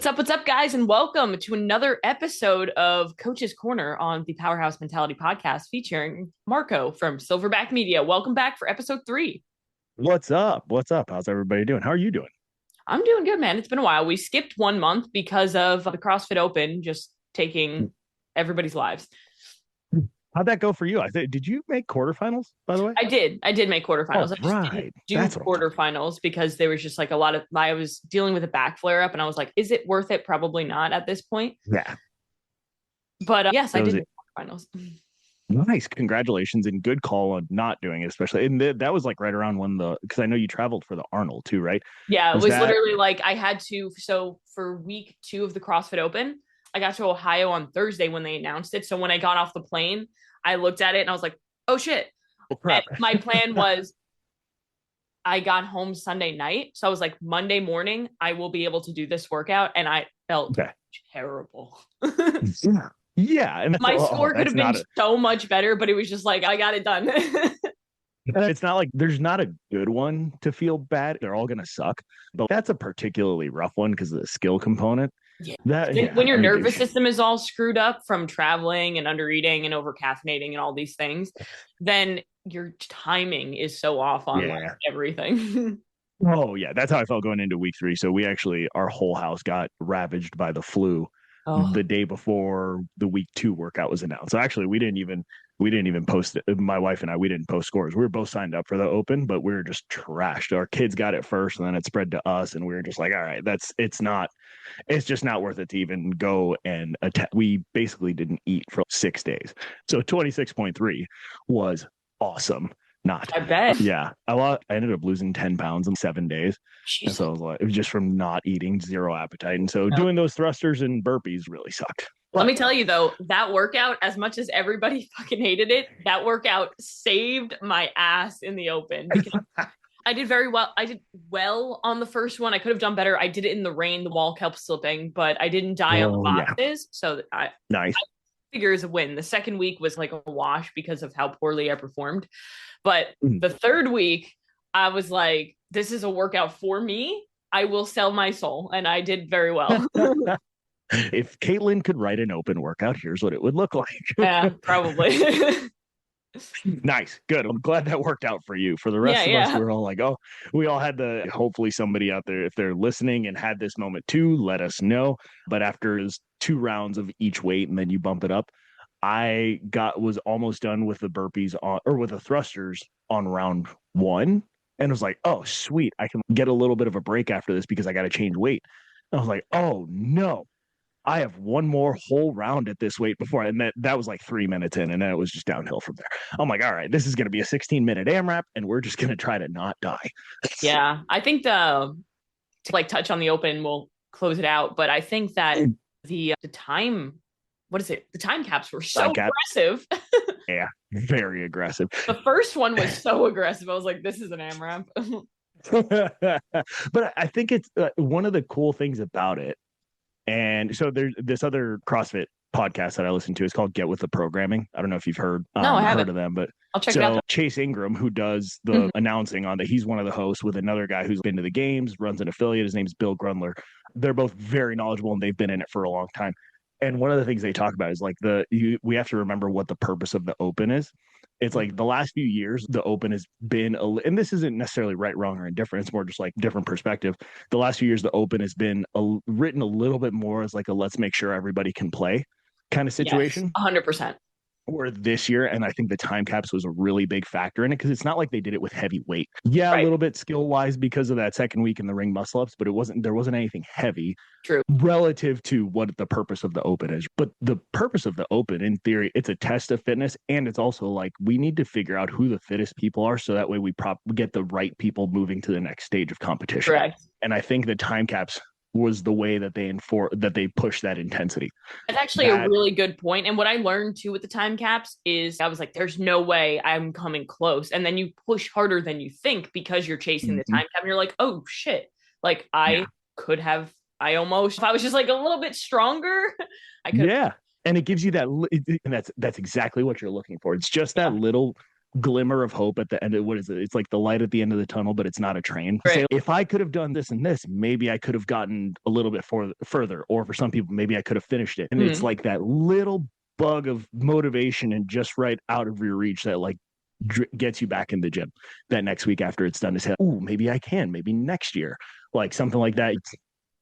What's up, guys, and welcome to another episode of Coach's Corner on the Powerhouse Mentality podcast featuring Marco from Silverback Media. Welcome back for episode 3. What's up? What's up? How's everybody doing? How are you doing? I'm doing good, man. It's been a while. We skipped 1 month because of the CrossFit Open just taking everybody's lives. How'd that go for you? Did you make quarterfinals, by the way? I did make quarterfinals. Oh, I just didn't right. do That's what I'm talking quarterfinals because there was just like a lot of I was dealing with a back flare up and I was like, is it worth it? Probably not at this point. about. Yeah. But yes, I That was did it. make quarterfinals. Nice. Congratulations and good call on not doing it, especially. And that was like right around because I know you traveled for the Arnold too, right? Yeah, it Was was that, literally like I had to. So for week 2 of the CrossFit Open, I got to Ohio on Thursday when they announced it. So when I got off the plane, I looked at it and I was like, oh shit. oh, And crap. my plan was I got home Sunday night. So I was like, Monday morning, I will be able to do this workout. And I felt Okay. terrible. Yeah. Yeah. And My score could that's have been not a, so much better, but it was just like, I got it done. it's not like there's not a good one to feel bad. They're all going to suck. But that's a particularly rough one because of the skill component. Yeah. Yeah, When your I mean, nervous system is all screwed up from traveling and under eating and over caffeinating and all these things, then your timing is so off on like yeah. everything. Oh yeah, that's how I felt going into week 3. So our whole house got ravaged by the flu Oh, the day before the week 2 workout was announced. So actually, we didn't even post it. My wife and I, we didn't post scores. We were both signed up for the Open, but we were just trashed. Our kids got it first, and then it spread to us, and we were just like, all right, it's just not worth it to even go and attack. We basically didn't eat for 6 days. So 26.3 was awesome. Not. I bet. Yeah. I ended up losing 10 pounds in 7 days. And Jesus. so I was like, it was just from not eating, zero appetite. And so doing those thrusters and burpees really sucked. Let But me tell you though, that workout, as much as everybody fucking hated it, that workout saved my ass in the Open because I did very well. I did well on the first one. I could have done better. I did it in the rain. The wall kept slipping, but I didn't die on the oh yeah. boxes. So I Nice. figure is a win. The second week was like a wash because of how poorly I performed. But Mm. the third week, I was like, this is a workout for me. I will sell my soul. And I did very well. If Caitlin could write an Open workout, here's what it would look like. Yeah, probably. Nice. Good. I'm glad that worked out for you. For the Yeah, rest of us, yeah. we're all like, oh, we all had hopefully somebody out there, if they're listening and had this moment too, let us know. But after his 2 rounds of each weight and then you bump it up, was almost done with the burpees or with the thrusters on round 1 and was like, oh, sweet. I can get a little bit of a break after this because I got to change weight. And I was like, oh no, I have one more whole round at this weight before. And that was like 3 minutes in, and then it was just downhill from there. I'm like, all right, this is going to be a 16-minute AMRAP, and we're just going to try to not die. Yeah. I think to like touch on the Open, we'll close it out. But I think that the time, what is it? The time caps were so aggressive. Yeah, very aggressive. The first one was so aggressive. I was like, this is an AMRAP. But I think it's one of the cool things about it. And so there's this other CrossFit podcast that I listen to. It's called Get With The Programming. I don't know if you've No, I haven't. heard of them, but I'll check it out. Chase Ingram, who does the announcing on that, he's one of the hosts with another guy who's been to the games, runs an affiliate. His name's Bill Grundler. They're both very knowledgeable and they've been in it for a long time. And one of the things they talk about is like we have to remember what the purpose of the Open is. It's like the last few years, the Open has been, and this isn't necessarily right, wrong, or indifferent. It's more just like different perspective. The last few years, the Open has been written a little bit more as like a let's make sure everybody can play kind of situation. Yes, 100%. Or this year, and I think the time caps was a really big factor in it because it's not like they did it with heavy weight. Yeah, Right. a little bit skill wise because of that second week in the ring muscle ups, but there wasn't anything heavy. True. Relative to what the purpose of the Open is. But the purpose of the Open, in theory, it's a test of fitness, and it's also like we need to figure out who the fittest people are, so that way we get the right people moving to the next stage of competition. Correct. And I think the time caps was the way that they push that intensity. It's actually a really good point. And what I learned too with the time caps is I was like, there's no way I'm coming close. And then you push harder than you think because you're chasing the time cap and you're like, oh shit. Like I if I was just like a little bit stronger, I could. Yeah. And it gives you that, and that's exactly what you're looking for. It's just that little glimmer of hope at the end of what is it? It's like the light at the end of the tunnel, but it's not a train. Right. Say, if I could have done this and this, maybe I could have gotten a little bit further. Or for some people, maybe I could have finished it. And it's like that little bug of motivation and just right out of your reach that like gets you back in the gym that next week after it's done to say, oh, maybe I can, maybe next year, like something like that.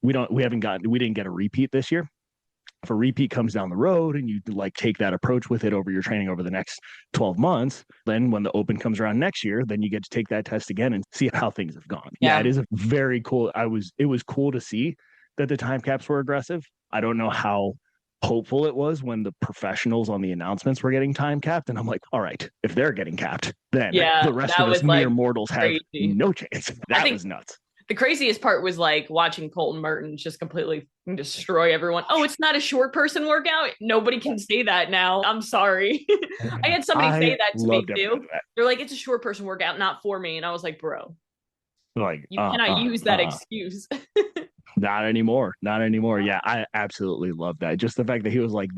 We didn't get a repeat this year. If a repeat comes down the road and you like take that approach with it over your training over the next 12 months, then when the open comes around next year, then you get to take that test again and see how things have gone. Yeah, it is a very cool. It was cool to see that the time caps were aggressive. I don't know how hopeful it was when the professionals on the announcements were getting time capped. And I'm like, all right, if they're getting capped, then the rest of us mere mortals have no chance. That was nuts. The craziest part was like watching Colton Mertens just completely destroy everyone. Oh, it's not a short person workout. Nobody can say that now. I'm sorry. I had somebody say that to me too. They're like, it's a short person workout, not for me. And I was like, bro, like you cannot use that excuse. Not anymore. Not anymore. Yeah, I absolutely love that. Just the fact that he was like,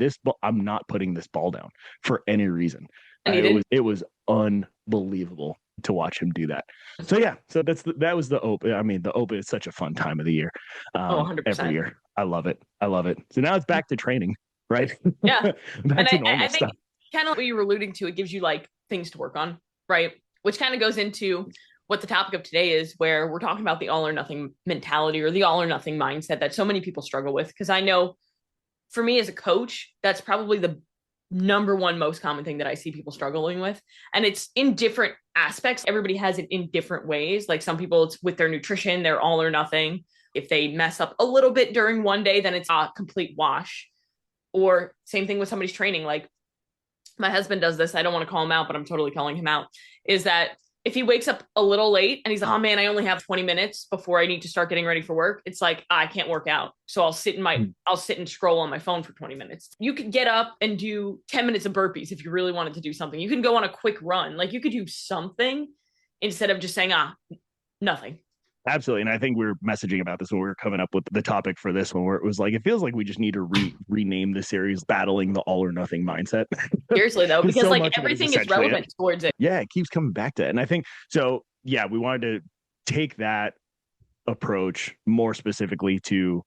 I'm not putting this ball down for any reason. It was unbelievable to watch him do that. So yeah, so that was the open. I mean, the open is such a fun time of the year. 100%. Every year. I love it. So now it's back to training, right? Yeah. Back to normal stuff. Think kind of what you were alluding to, it gives you like things to work on, right? Which kind of goes into what the topic of today is, where we're talking about the all or nothing mentality or the all or nothing mindset that so many people struggle with. Because I know for me as a coach, that's probably the number one most common thing that I see people struggling with. And it's in different aspects. Everybody has it in different ways. Like some people, it's with their nutrition, they're all or nothing. If they mess up a little bit during one day, then it's a complete wash. Or same thing with somebody's training. Like my husband does this. I don't want to call him out, but I'm totally calling him out. Is that if he wakes up a little late and he's like, oh man, I only have 20 minutes before I need to start getting ready for work. It's like, I can't work out. So I'll sit and scroll on my phone for 20 minutes. You could get up and do 10 minutes of burpees if you really wanted to do something. You can go on a quick run. Like you could do something instead of just saying, nothing. Absolutely. And I think we were messaging about this when we were coming up with the topic for this one, where it was like, it feels like we just need to rename the series Battling the All or Nothing Mindset. Seriously, though, because so like everything is relevant towards it. Yeah, it keeps coming back to it. And I think so. Yeah, we wanted to take that approach more specifically to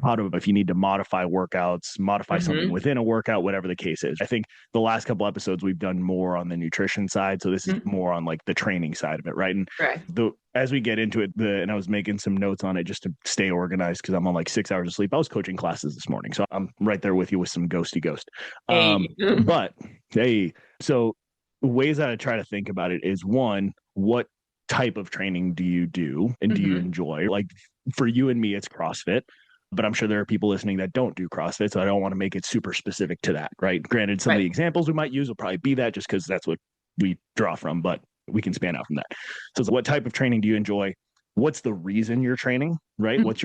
how to, if you need to modify workouts, modify something within a workout, whatever the case is. I think the last couple episodes we've done more on the nutrition side. So this is more on like the training side of it, right? And as we get into it, and I was making some notes on it just to stay organized because I'm on like 6 hours of sleep. I was coaching classes this morning, so I'm right there with you with some ghosty ghost. But hey, so ways that I try to think about it is, one, what type of training do you do and do you enjoy? Like for you and me, it's CrossFit. But I'm sure there are people listening that don't do CrossFit, so I don't want to make it super specific to that, right? Granted, some of the examples we might use will probably be that just because that's what we draw from, but we can span out from that. So what type of training do you enjoy? What's the reason you're training, right? What's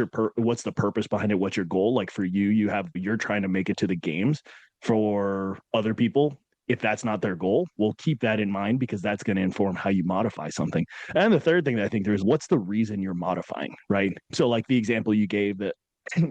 the purpose behind it? What's your goal? Like for you, you're trying to make it to the games. For other people, if that's not their goal, we'll keep that in mind because that's going to inform how you modify something. And the third thing that I think there's, what's the reason you're modifying, right? So like the example you gave that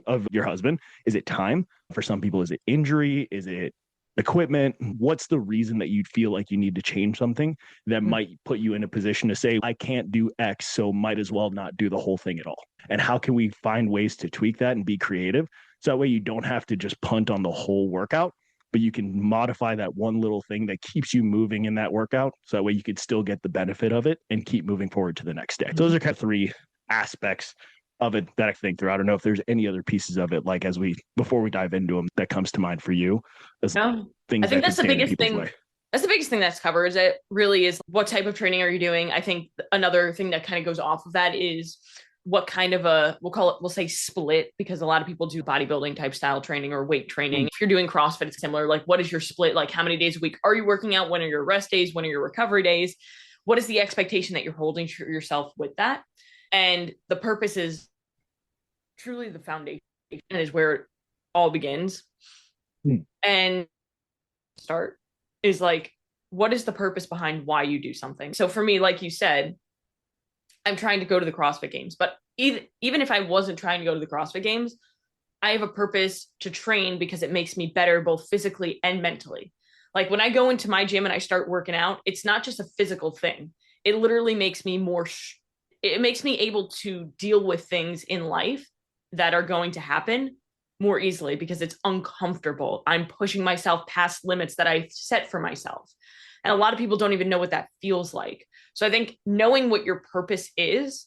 of your husband, is it time? For some people, is it injury? Is it equipment? What's the reason that you'd feel like you need to change something that might put you in a position to say, I can't do X, so might as well not do the whole thing at all? And how can we find ways to tweak that and be creative? So that way you don't have to just punt on the whole workout, but you can modify that one little thing that keeps you moving in that workout. So that way you could still get the benefit of it and keep moving forward to the next day. So those are kind of three aspects of it that I think through. I don't know if there's any other pieces of it, like before we dive into them, that comes to mind for you. No, I think that's the biggest thing. That's the biggest thing that covers it really is what type of training are you doing? I think another thing that kind of goes off of that is what kind of we'll say split, because a lot of people do bodybuilding type style training or weight training. If you're doing CrossFit, it's similar. Like what is your split? Like how many days a week are you working out? When are your rest days? When are your recovery days? What is the expectation that you're holding to yourself with that? And the purpose is truly the foundation and is where it all begins. And start is like, what is the purpose behind why you do something? So for me, like you said, I'm trying to go to the CrossFit Games, but even if I wasn't trying to go to the CrossFit Games, I have a purpose to train because it makes me better both physically and mentally. Like when I go into my gym and I start working out, it's not just a physical thing. It literally makes me it makes me able to deal with things in life that are going to happen more easily because it's uncomfortable. I'm pushing myself past limits that I set for myself. And a lot of people don't even know what that feels like. So I think knowing what your purpose is,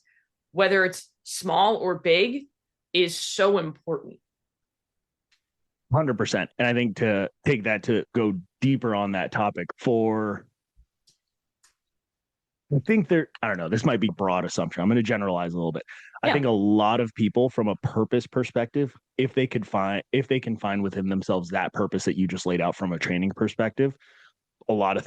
whether it's small or big, is so important. 100%. And I think to take that to go deeper on that topic I think I don't know, this might be a broad assumption. I'm going to generalize a little bit. I Yeah. think a lot of people from a purpose perspective, if they can find within themselves that purpose that you just laid out from a training perspective, a lot of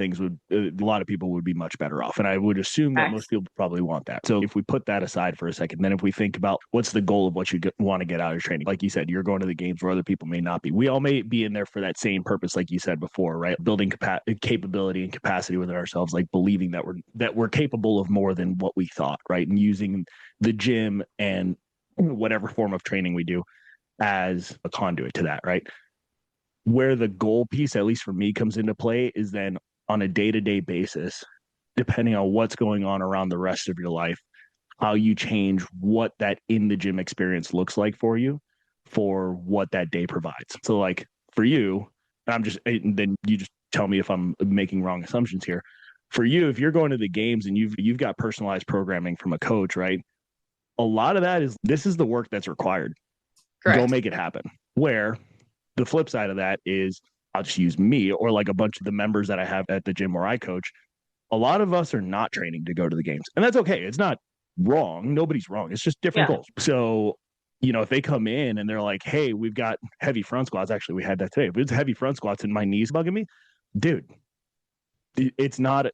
people would be much better off. And I would assume that most Facts. people probably want that. So if we put that aside for a second, then if we think about what's the goal of what want to get out of training, like you said, you're going to the games where other people may not be. We all may be in there for that same purpose, like you said before, right? Building capability and capacity within ourselves, like believing that we're capable of more than what we thought, right? And using the gym and whatever form of training we do as a conduit to that, right? Where the goal piece, at least for me, comes into play is then on a day-to-day basis, depending on what's going on around the rest of your life, how you change what that in the gym experience looks like for you for what that day provides. So like for you, then you just tell me if I'm making wrong assumptions here. For you, if you're going to the games and you've got personalized programming from a coach, right? A lot of that is this is the work that's required. Go Correct. make it happen. Where the flip side of that is I'll just use me or like a bunch of the members that I have at the gym where I coach. A lot of us are not training to go to the games. And that's okay. It's not wrong. Nobody's wrong. It's just different Yeah. goals. So, if they come in and they're like, hey, we've got heavy front squats. Actually, we had that today, but it's heavy front squats and my knees bugging me. Dude, it's not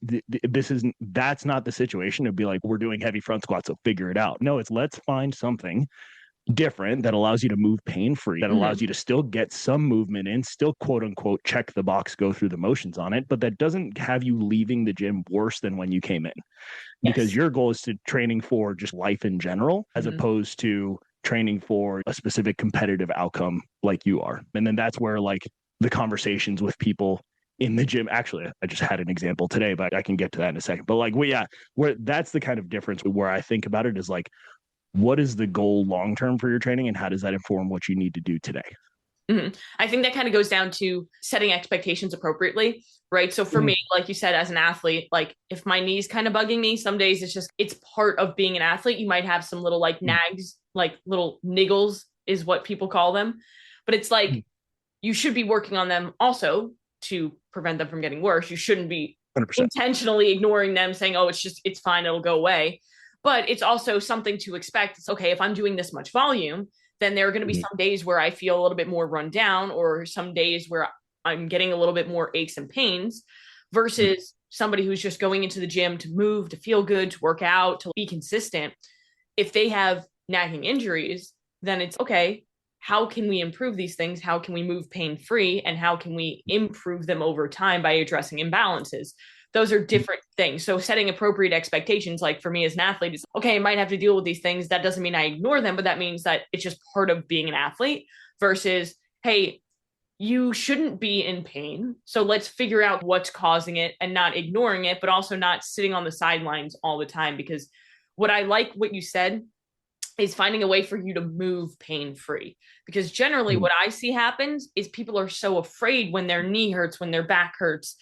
that's not the situation to be like, we're doing heavy front squats, so figure it out. No, it's let's find something different that allows you to move pain free, that allows Mm-hmm. you to still get some movement in, still quote unquote check the box, go through the motions on it, but that doesn't have you leaving the gym worse than when you came in. Because Yes. your goal is to training for just life in general, as Mm-hmm. opposed to training for a specific competitive outcome like you are. And then that's where like the conversations with people in the gym, actually, I just had an example today, but I can get to that in a second. But like, where that's the kind of difference where I think about it is like, what is the goal long term for your training and how does that inform what you need to do today? Mm-hmm. I think that kind of goes down to setting expectations appropriately, right? So for Mm-hmm. me, like you said, as an athlete, like if my knee's kind of bugging me, some days it's part of being an athlete. You might have some little like nags, like little niggles is what people call them. But it's like you should be working on them also to prevent them from getting worse. You shouldn't be 100%. intentionally ignoring them, saying, oh, it's fine, it'll go away. But it's also something to expect. It's okay, if I'm doing this much volume, then there are going to be Mm-hmm. some days where I feel a little bit more run down, or some days where I'm getting a little bit more aches and pains versus somebody who's just going into the gym to move, to feel good, to work out, to be consistent. If they have nagging injuries, then it's okay. How can we improve these things? How can we move pain free? And how can we improve them over time by addressing imbalances? Those are different things. So setting appropriate expectations, like for me as an athlete, is okay, I might have to deal with these things. That doesn't mean I ignore them, but that means that it's just part of being an athlete versus, hey, you shouldn't be in pain. So let's figure out what's causing it and not ignoring it, but also not sitting on the sidelines all the time. Because what I like what you said is finding a way for you to move pain free. Because generally, what I see happens is people are so afraid when their knee hurts, when their back hurts,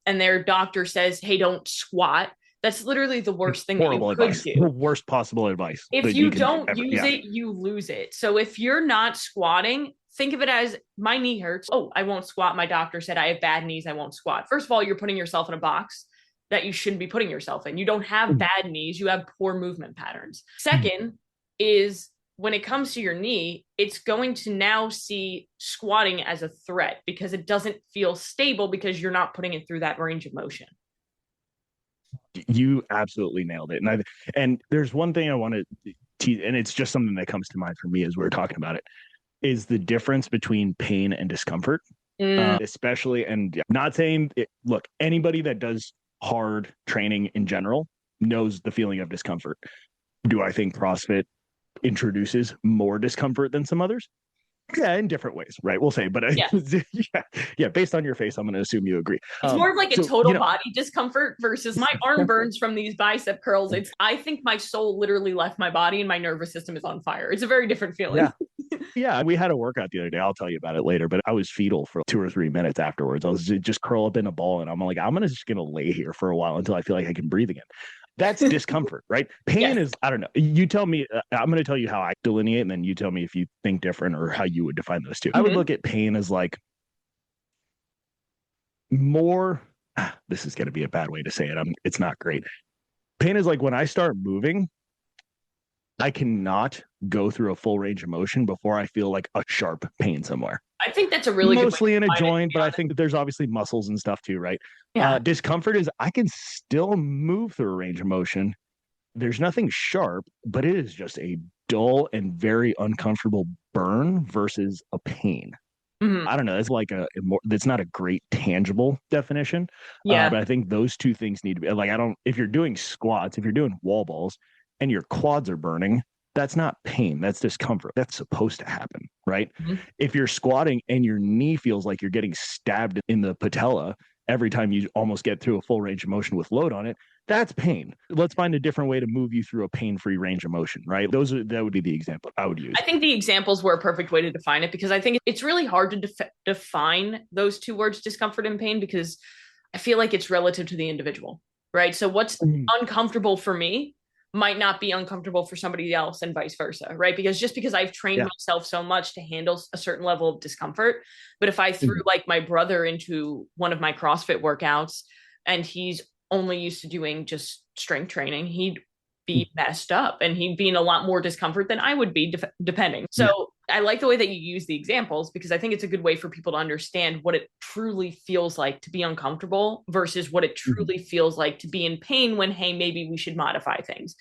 and their doctor says, hey, don't squat. That's literally the worst thing that you Horrible could advice. The do. worst possible advice If that you you can don't ever. use Yeah. it, you lose it. So if you're not squatting, think of it as my knee hurts. Oh, I won't squat. My doctor said I have bad knees. I won't squat. First of all, you're putting yourself in a box that you shouldn't be putting yourself in. You don't have bad knees, you have poor movement patterns. Second is when it comes to your knee, it's going to now see squatting as a threat because it doesn't feel stable because you're not putting it through that range of motion. You absolutely nailed it. And there's one thing I want to tease, and it's just something that comes to mind for me as we're talking about it, is the difference between pain and discomfort. Especially, and not saying it, look, anybody that does hard training in general knows the feeling of discomfort. Do I think CrossFit introduces more discomfort than some others? Yeah, in different ways, right? We'll say, but Yeah. yeah, yeah. Based on your face, I'm going to assume you agree. It's more of like a So total body discomfort versus my arm burns from these bicep curls. It's I think my soul literally left my body and my nervous system is on fire. It's a very different feeling. yeah, yeah. We had a workout the other day. I'll tell you about it later, but I was fetal for 2 or 3 minutes afterwards. I was just curl up in a ball, and I'm like, just gonna lay here for a while until I feel like I can breathe again. That's discomfort, right? Pain Yes. is, I don't know. You tell me, I'm going to tell you how I delineate, and then you tell me if you think different or how you would define those two. I would Mm-hmm. look at pain as like more, this is going to be a bad way to say it. It's not great. Pain is like when I start moving, I cannot go through a full range of motion before I feel like a sharp pain somewhere. I think that's a really good way to Mostly in a define it, to joint, be but I honest. think that there's obviously muscles and stuff too, right? Yeah. Discomfort is I can still move through a range of motion. There's nothing sharp, but it is just a dull and very uncomfortable burn versus a pain. Mm-hmm. I don't know. It's like that's not a great tangible definition. Yeah. But I think those two things need to be like, if you're doing squats, if you're doing wall balls and your quads are burning, that's not pain. That's discomfort. That's supposed to happen, right? Mm-hmm. If you're squatting and your knee feels like you're getting stabbed in the patella every time you almost get through a full range of motion with load on it, that's pain. Let's find a different way to move you through a pain-free range of motion, right? That would be the example I would use. I think the examples were a perfect way to define it because I think it's really hard to define those two words, discomfort and pain, because I feel like it's relative to the individual, right? So what's uncomfortable for me might not be uncomfortable for somebody else and vice versa, right? Because just because I've trained Yeah. myself so much to handle a certain level of discomfort, but if I threw Mhm. like my brother into one of my CrossFit workouts and he's only used to doing just strength training, he'd be messed up and he'd be in a lot more discomfort than I would be depending. Yeah. So I like the way that you use the examples because I think it's a good way for people to understand what it truly feels like to be uncomfortable versus what it Mhm. truly feels like to be in pain when, hey, maybe we should modify things.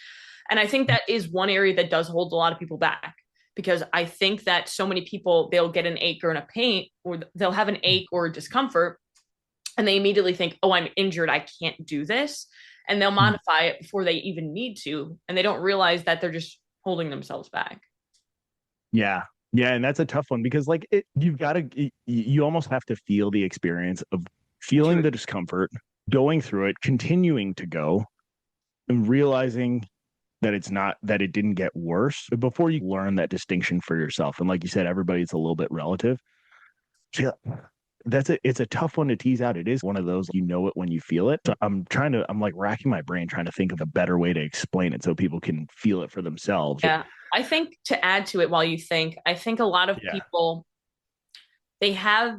And I think that is one area that does hold a lot of people back because I think that so many people, they'll get an ache or a pain, or they'll have an ache or a discomfort, and they immediately think, oh, I'm injured. I can't do this. And they'll modify it before they even need to. And they don't realize that they're just holding themselves back. Yeah. Yeah. And that's a tough one because you've got to, you almost have to feel the experience of feeling the discomfort, going through it, continuing to go and realizing that it didn't get worse before you learn that distinction for yourself. And like you said, everybody's a little bit relative. So yeah, it's a tough one to tease out. It is one of those, it when you feel it. So I'm like racking my brain trying to think of a better way to explain it so people can feel it for themselves. Yeah. I think to add to it while you think, I think a lot of Yeah. people, they have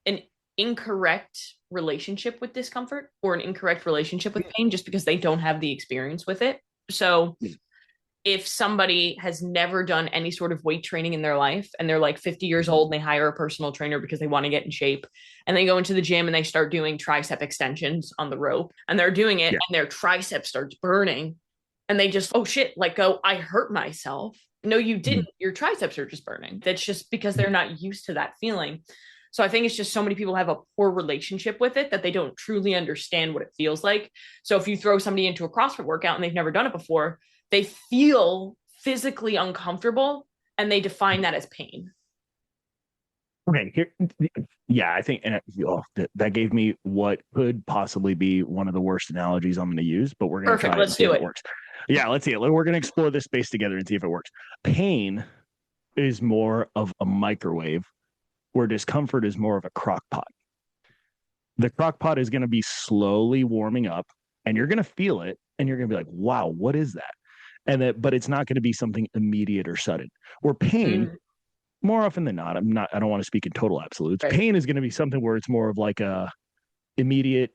an incorrect relationship with discomfort or an incorrect relationship with pain just because they don't have the experience with it. So if somebody has never done any sort of weight training in their life and they're like 50 years old and they hire a personal trainer because they want to get in shape and they go into the gym and they start doing tricep extensions on the rope and they're doing it and their tricep starts burning and they just, oh shit, like, oh, I hurt myself. No, you didn't. Your triceps are just burning. That's just because they're not used to that feeling. So I think it's just so many people have a poor relationship with it that they don't truly understand what it feels like. So if you throw somebody into a CrossFit workout and they've never done it before, they feel physically uncomfortable and they define that as pain. Okay. I think, and that gave me what could possibly be one of the worst analogies I'm going to use, but we're going to try Let's and see do if it. it works. Yeah, let's see it. We're going to explore this space together and see if it works. Pain is more of a microwave, where discomfort is more of a crock pot. The crock pot is going to be slowly warming up, and you're going to feel it, and you're going to be like, "Wow, what is that?" But it's not going to be something immediate or sudden. Where pain, more often than not, I don't want to speak in total absolutes. Right. Pain is going to be something where it's more of like a immediate,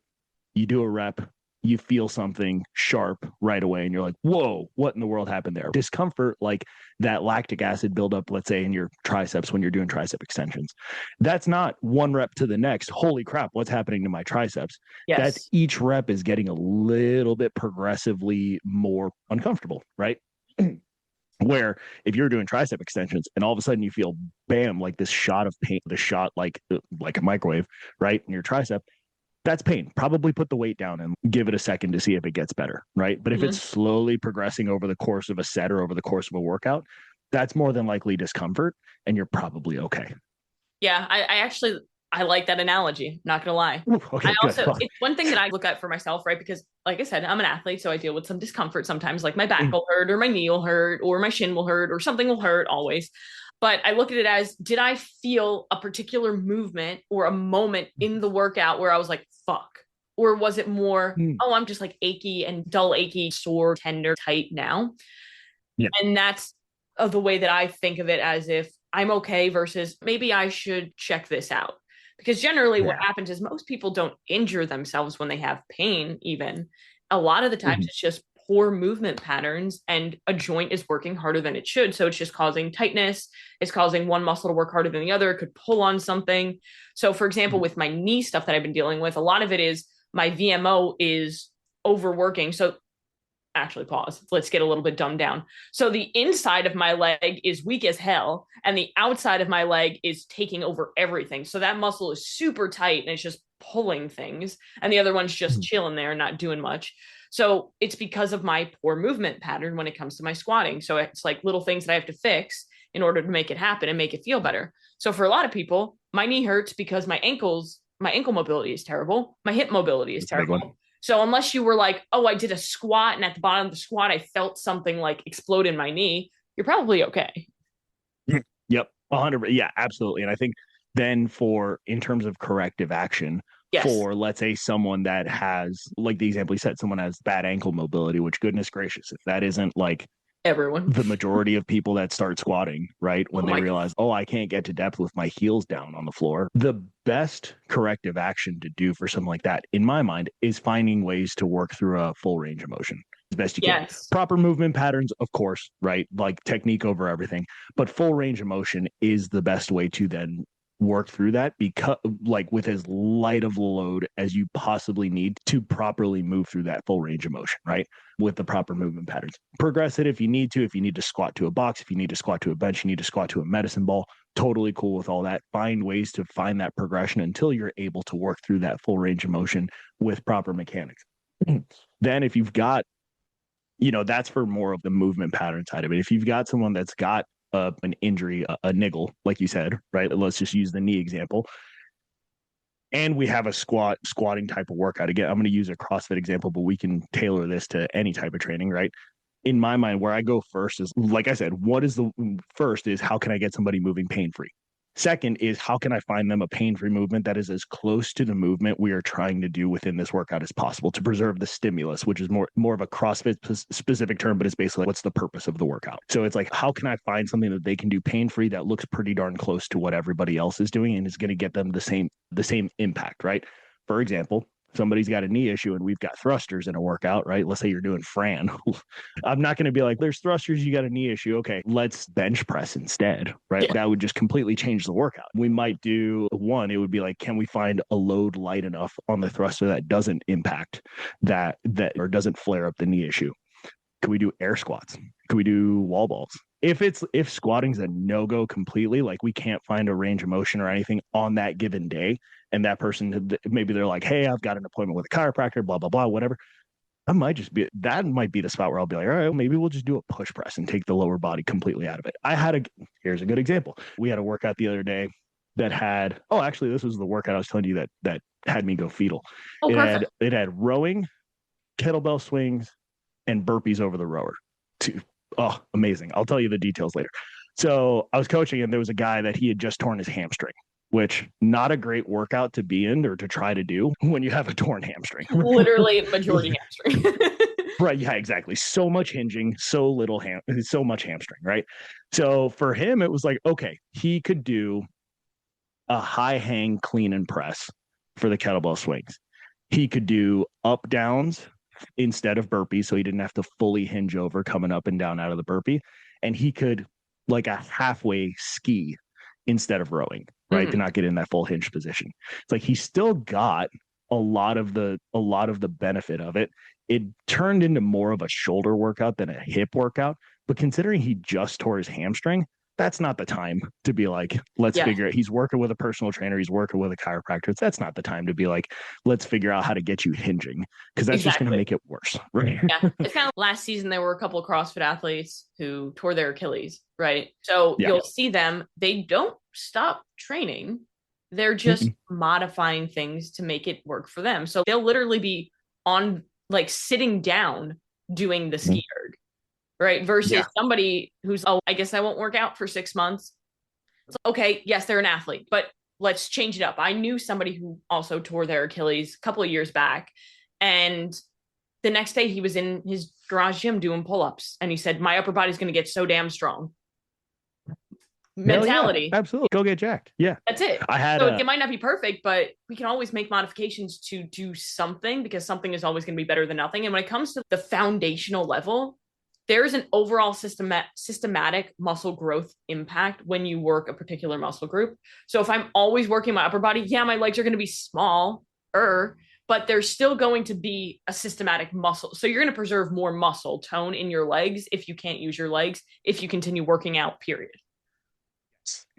you do a rep, you feel something sharp right away, and you're like, whoa, what in the world happened there? Discomfort, like that lactic acid buildup, let's say in your triceps when you're doing tricep extensions. That's not one rep to the next. Holy crap, what's happening to my triceps? Yes. That's each rep is getting a little bit progressively more uncomfortable, right? Where if you're doing tricep extensions and all of a sudden you feel bam, like this shot of pain, the shot like a microwave, right, in your tricep, that's pain. Probably put the weight down and give it a second to see if it gets better, right? But if it's slowly progressing over the course of a set or over the course of a workout, that's more than likely discomfort, and you're probably okay. Yeah, I actually I like that analogy, not gonna lie. Ooh, I okay, good. also it's one thing that I look at for myself, right? Because like I said, I'm an athlete, so I deal with some discomfort sometimes, like my back Mm, will hurt or my knee will hurt or my shin will hurt or something will hurt always. But I look at it as, did I feel a particular movement or a moment in the workout where I was like, fuck? Or was it more, mm, oh, I'm just like achy and dull, achy, sore, tender, tight now? yeah, And that's the way that I think of it, as if I'm okay versus maybe I should check this out. Because generally, what yeah. happens is most people don't injure themselves when they have pain, even. A lot of the times, Mhm, it's just poor movement patterns and a joint is working harder than it should. So it's just causing tightness. It's causing one muscle to work harder than the other. It could pull on something. So, for example, mhm. with my knee stuff that I've been dealing with, a lot of it is my VMO is overworking. So actually pause. Let's get a little bit dumbed down. So the inside of my leg is weak as hell, and the outside of my leg is taking over everything. So that muscle is super tight and it's just pulling things, and the other one's just Mhm. chilling there, not doing much. So it's because of my poor movement pattern when it comes to my squatting. So it's like little things that I have to fix in order to make it happen and make it feel better. So for a lot of people, my knee hurts because my ankle mobility is terrible. My hip mobility is That's a big one. terrible. So unless you were like, oh, I did a squat and at the bottom of the squat I felt something like explode in my knee, you're probably okay. Mm. Yep, 100. Yeah, absolutely. And I think then for in terms of corrective action Yes, for let's say someone that has like the example you said, someone has bad ankle mobility, which goodness gracious, if that isn't like everyone. the majority of people that start squatting, right? When Oh they my god. realize, oh, I can't get to depth with my heels down on the floor. The best corrective action to do for something like that, in my mind, is finding ways to work through a full range of motion as best you can. Yes. Proper movement patterns, of course, right? Like technique over everything, but full range of motion is the best way to then work through that because like with as light of a load as you possibly need to properly move through that full range of motion, right? With the proper movement patterns. Progress it if you need to. If you need to squat to a box, if you need to squat to a bench, you need to squat to a medicine ball. Totally cool with all that. Find ways to find that progression until you're able to work through that full range of motion with proper mechanics. Then, if you've got, that's for more of the movement pattern side of it. If you've got someone that's got an injury, a niggle, like you said, right? Let's just use the knee example and we have a squatting type of workout. Again, I'm going to use a CrossFit example, but we can tailor this to any type of training, right? In my mind, where I go first is, like I said, what is the first is how can I get somebody moving pain free? Second is how can I find them a pain free movement that is as close to the movement we are trying to do within this workout as possible to preserve the stimulus, which is more of a CrossFit specific term, but it's basically what's the purpose of the workout. So it's like how can I find something that they can do pain free that looks pretty darn close to what everybody else is doing and is going to get them the same impact, right? For example, somebody's got a knee issue and we've got thrusters in a workout, right? Let's say you're doing Fran. I'm not going to be like, there's thrusters, you got a knee issue. Okay, let's bench press instead, right? Yeah. That would just completely change the workout. We might do one, it would be like, can we find a load light enough on the thruster that doesn't impact that or doesn't flare up the knee issue? Could we do air squats? Could we do wall balls? If squatting's a no-go completely, like we can't find a range of motion or anything on that given day, and that person maybe they're like, hey, I've got an appointment with a chiropractor, blah, blah, blah, whatever. That might be the spot where I'll be like, all right, well, maybe we'll just do a push press and take the lower body completely out of it. Here's a good example. We had a workout the other day that had, oh, actually, this was the workout I was telling you that had me go fetal. Oh, perfect. It had rowing, kettlebell swings, and burpees over the rower. Oh, amazing. I'll tell you the details later. So I was coaching and there was a guy that he had just torn his hamstring, which not a great workout to be in or to try to do when you have a torn hamstring. Literally majority hamstring. Right. Yeah, exactly. So much hinging, so much hamstring, right? So for him, it was like, okay, he could do a high hang clean and press for the kettlebell swings. He could do up downs instead of burpees, so he didn't have to fully hinge over coming up and down out of the burpee. And he could like a halfway ski instead of rowing, right? To Mm-hmm. not get in that full hinge position. It's like he still got a lot of the benefit of it. It turned into more of a shoulder workout than a hip workout. But considering he just tore his hamstring, that's not the time to be like, let's Yeah, figure it. He's working with a personal trainer. He's working with a chiropractor. That's not the time to be like, let's figure out how to get you hinging, because that's just going to exactly. make it worse. Right. Yeah. It's kind of last season, there were a couple of CrossFit athletes who tore their Achilles, right? So Yeah. you'll see them, they don't stop training. They're just Mm-mm. modifying things to make it work for them. So they'll literally be on, like, sitting down doing the ski erg, right? Versus Yeah. somebody who's, oh, I guess I won't work out for 6 months. So, okay, yes, they're an athlete, but let's change it up. I knew somebody who also tore their Achilles a couple of years back, and the next day he was in his garage gym doing pull-ups, and he said, my upper body's going to get so damn strong. Hell yeah. Mentality. Absolutely. Go get jacked. Yeah. That's it. I had So a, it might not be perfect, but we can always make modifications to do something, because something is always going to be better than nothing. And when it comes to the foundational level, there is an overall systematic muscle growth impact when you work a particular muscle group. So if I'm always working my upper body, yeah, my legs are going to be small, but there's still going to be a systematic muscle. So you're going to preserve more muscle tone in your legs if you can't use your legs, if you continue working out, period.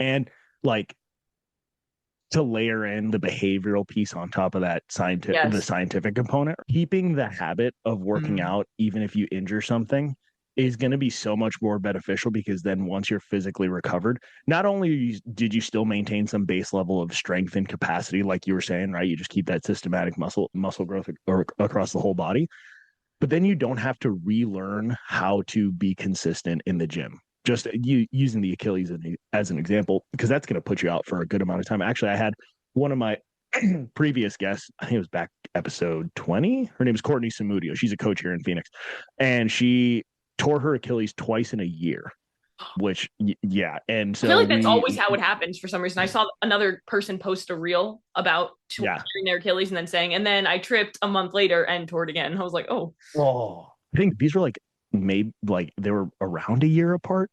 and like, to layer in the behavioral piece on top of that the Yes. scientific component, keeping the habit of working Mm. out, even if you injure something, is going to be so much more beneficial, because then once you're physically recovered, not only did you still maintain some base level of strength and capacity, like you were saying, right? You just keep that systematic muscle growth across the whole body, but then you don't have to relearn how to be consistent in the gym. Just you using the Achilles as an example, because that's going to put you out for a good amount of time. Actually, I had one of my previous guests, I think it was back episode 20. Her name is Courtney Samudio. She's a coach here in Phoenix, and she tore her Achilles twice in a year, which, yeah. And I feel so like that's always how it happens for some reason. I saw another person post a reel about yeah. tearing their Achilles and then saying, and then I tripped a month later and tore it again. I was like, oh, Oh, I think these were like, maybe like they were around a year apart.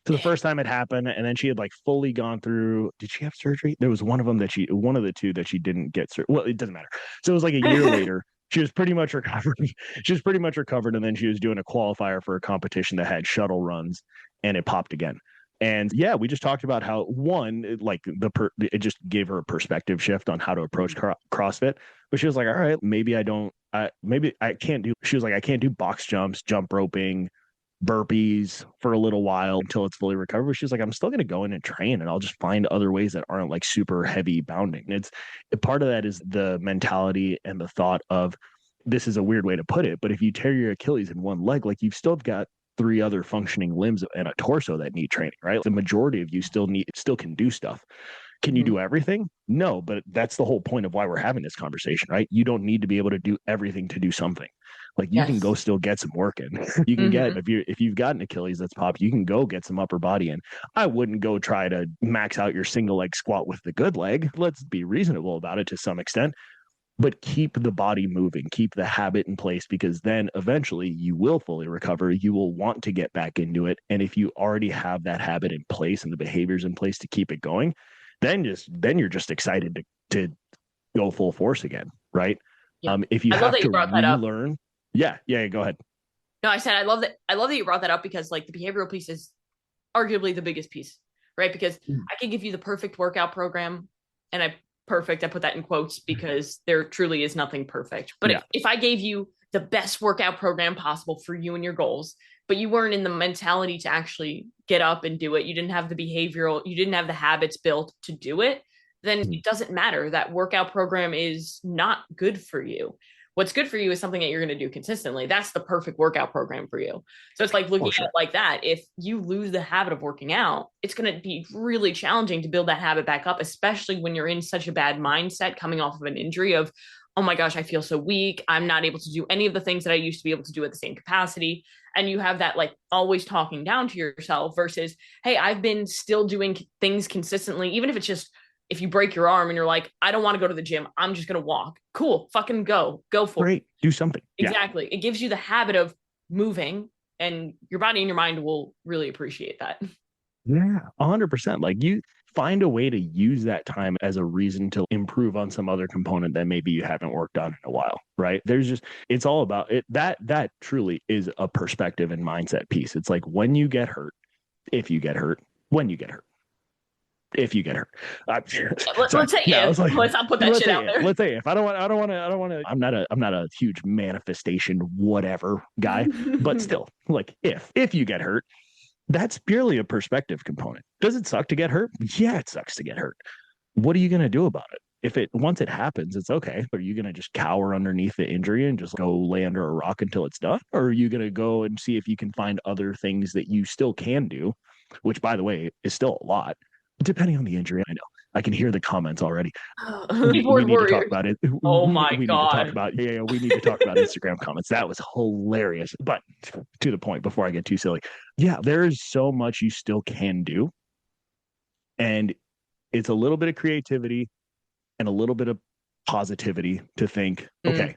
So the first time it happened, and then she had like fully gone through. Did she have surgery? There was one of them that one of the two that she didn't get surgery. Well, it doesn't matter. So it was like a year later. She was pretty much recovered. She was pretty much recovered, and then she was doing a qualifier for a competition that had shuttle runs, and it popped again. And yeah, we just talked about how one, it just gave her a perspective shift on how to approach CrossFit. But she was like, all right, maybe I don't, maybe I can't do. She was like, I can't do box jumps, jump roping, burpees for a little while until it's fully recovered. She's like, I'm still going to go in and train, and I'll just find other ways that aren't like super heavy bounding. It's part of that is the mentality and the thought of, this is a weird way to put it, but if you tear your Achilles in one leg, like, you've still got three other functioning limbs and a torso that need training, right? The majority of you still can do stuff. Can you do everything? No, but that's the whole point of why we're having this conversation, right? You don't need to be able to do everything to do something. Like, you can yes. go still get some work in. You can get, Mm-hmm. if you've got an Achilles that's popped, you can go get some upper body in. I wouldn't go try to max out your single leg squat with the good leg. Let's be reasonable about it to some extent, but keep the body moving, keep the habit in place, because then eventually you will fully recover. You will want to get back into it. And if you already have that habit in place and the behaviors in place to keep it going, then you're just excited to go full force again, right? Yeah. If you I love have that you to brought that up. relearn, yeah, go ahead. No, I said I love that you brought that up, because like the behavioral piece is arguably the biggest piece, right? Because I can give you the perfect workout program, and I put that in quotes because there truly is nothing perfect. But Yeah. if I gave you the best workout program possible for you and your goals, but you weren't in the mentality to actually get up and do it, you didn't have the behavioral, you didn't have the habits built to do it, then it doesn't matter. That workout program is not good for you. What's good for you is something that you're going to do consistently. That's the perfect workout program for you. So it's like looking For at sure. it like that. If you lose the habit of working out, it's going to be really challenging to build that habit back up, especially when you're in such a bad mindset coming off of an injury of, oh my gosh, I feel so weak. I'm not able to do any of the things that I used to be able to do at the same capacity. And you have that like always talking down to yourself versus, hey, I've been still doing things consistently, even if it's just, if you break your arm and you're like, I don't want to go to the gym, I'm just going to walk. Cool. Fucking go for it. Great. Do something. Yeah. Exactly. It gives you the habit of moving, and your body and your mind will really appreciate that. Yeah. 100%. Like, you find a way to use that time as a reason to improve on some other component that maybe you haven't worked on in a while, right? It's all about it. That truly is a perspective and mindset piece. It's like, when you get hurt, if you get hurt, when you get hurt. If you get hurt. Sorry. Let's say Yeah, I if. was like, Let's not put that let's shit say out if. there. Let's say if. I'm not a huge manifestation whatever guy, but still, like if you get hurt, that's purely a perspective component. Does it suck to get hurt? Yeah, it sucks to get hurt. What are you going to do about it? If it once it happens, it's okay. Are you going to just cower underneath the injury and just go lay under a rock until it's done? Or are you going to go and see if you can find other things that you still can do, which by the way is still a lot, depending on the injury? I know. I can hear the comments already. We Keyboard need to talk warriors. about it. Oh We my we need to talk god. about we need to talk about Instagram comments. That was hilarious. But to the point before I get too silly. Yeah, there is so much you still can do. And it's a little bit of creativity and a little bit of positivity to think, okay,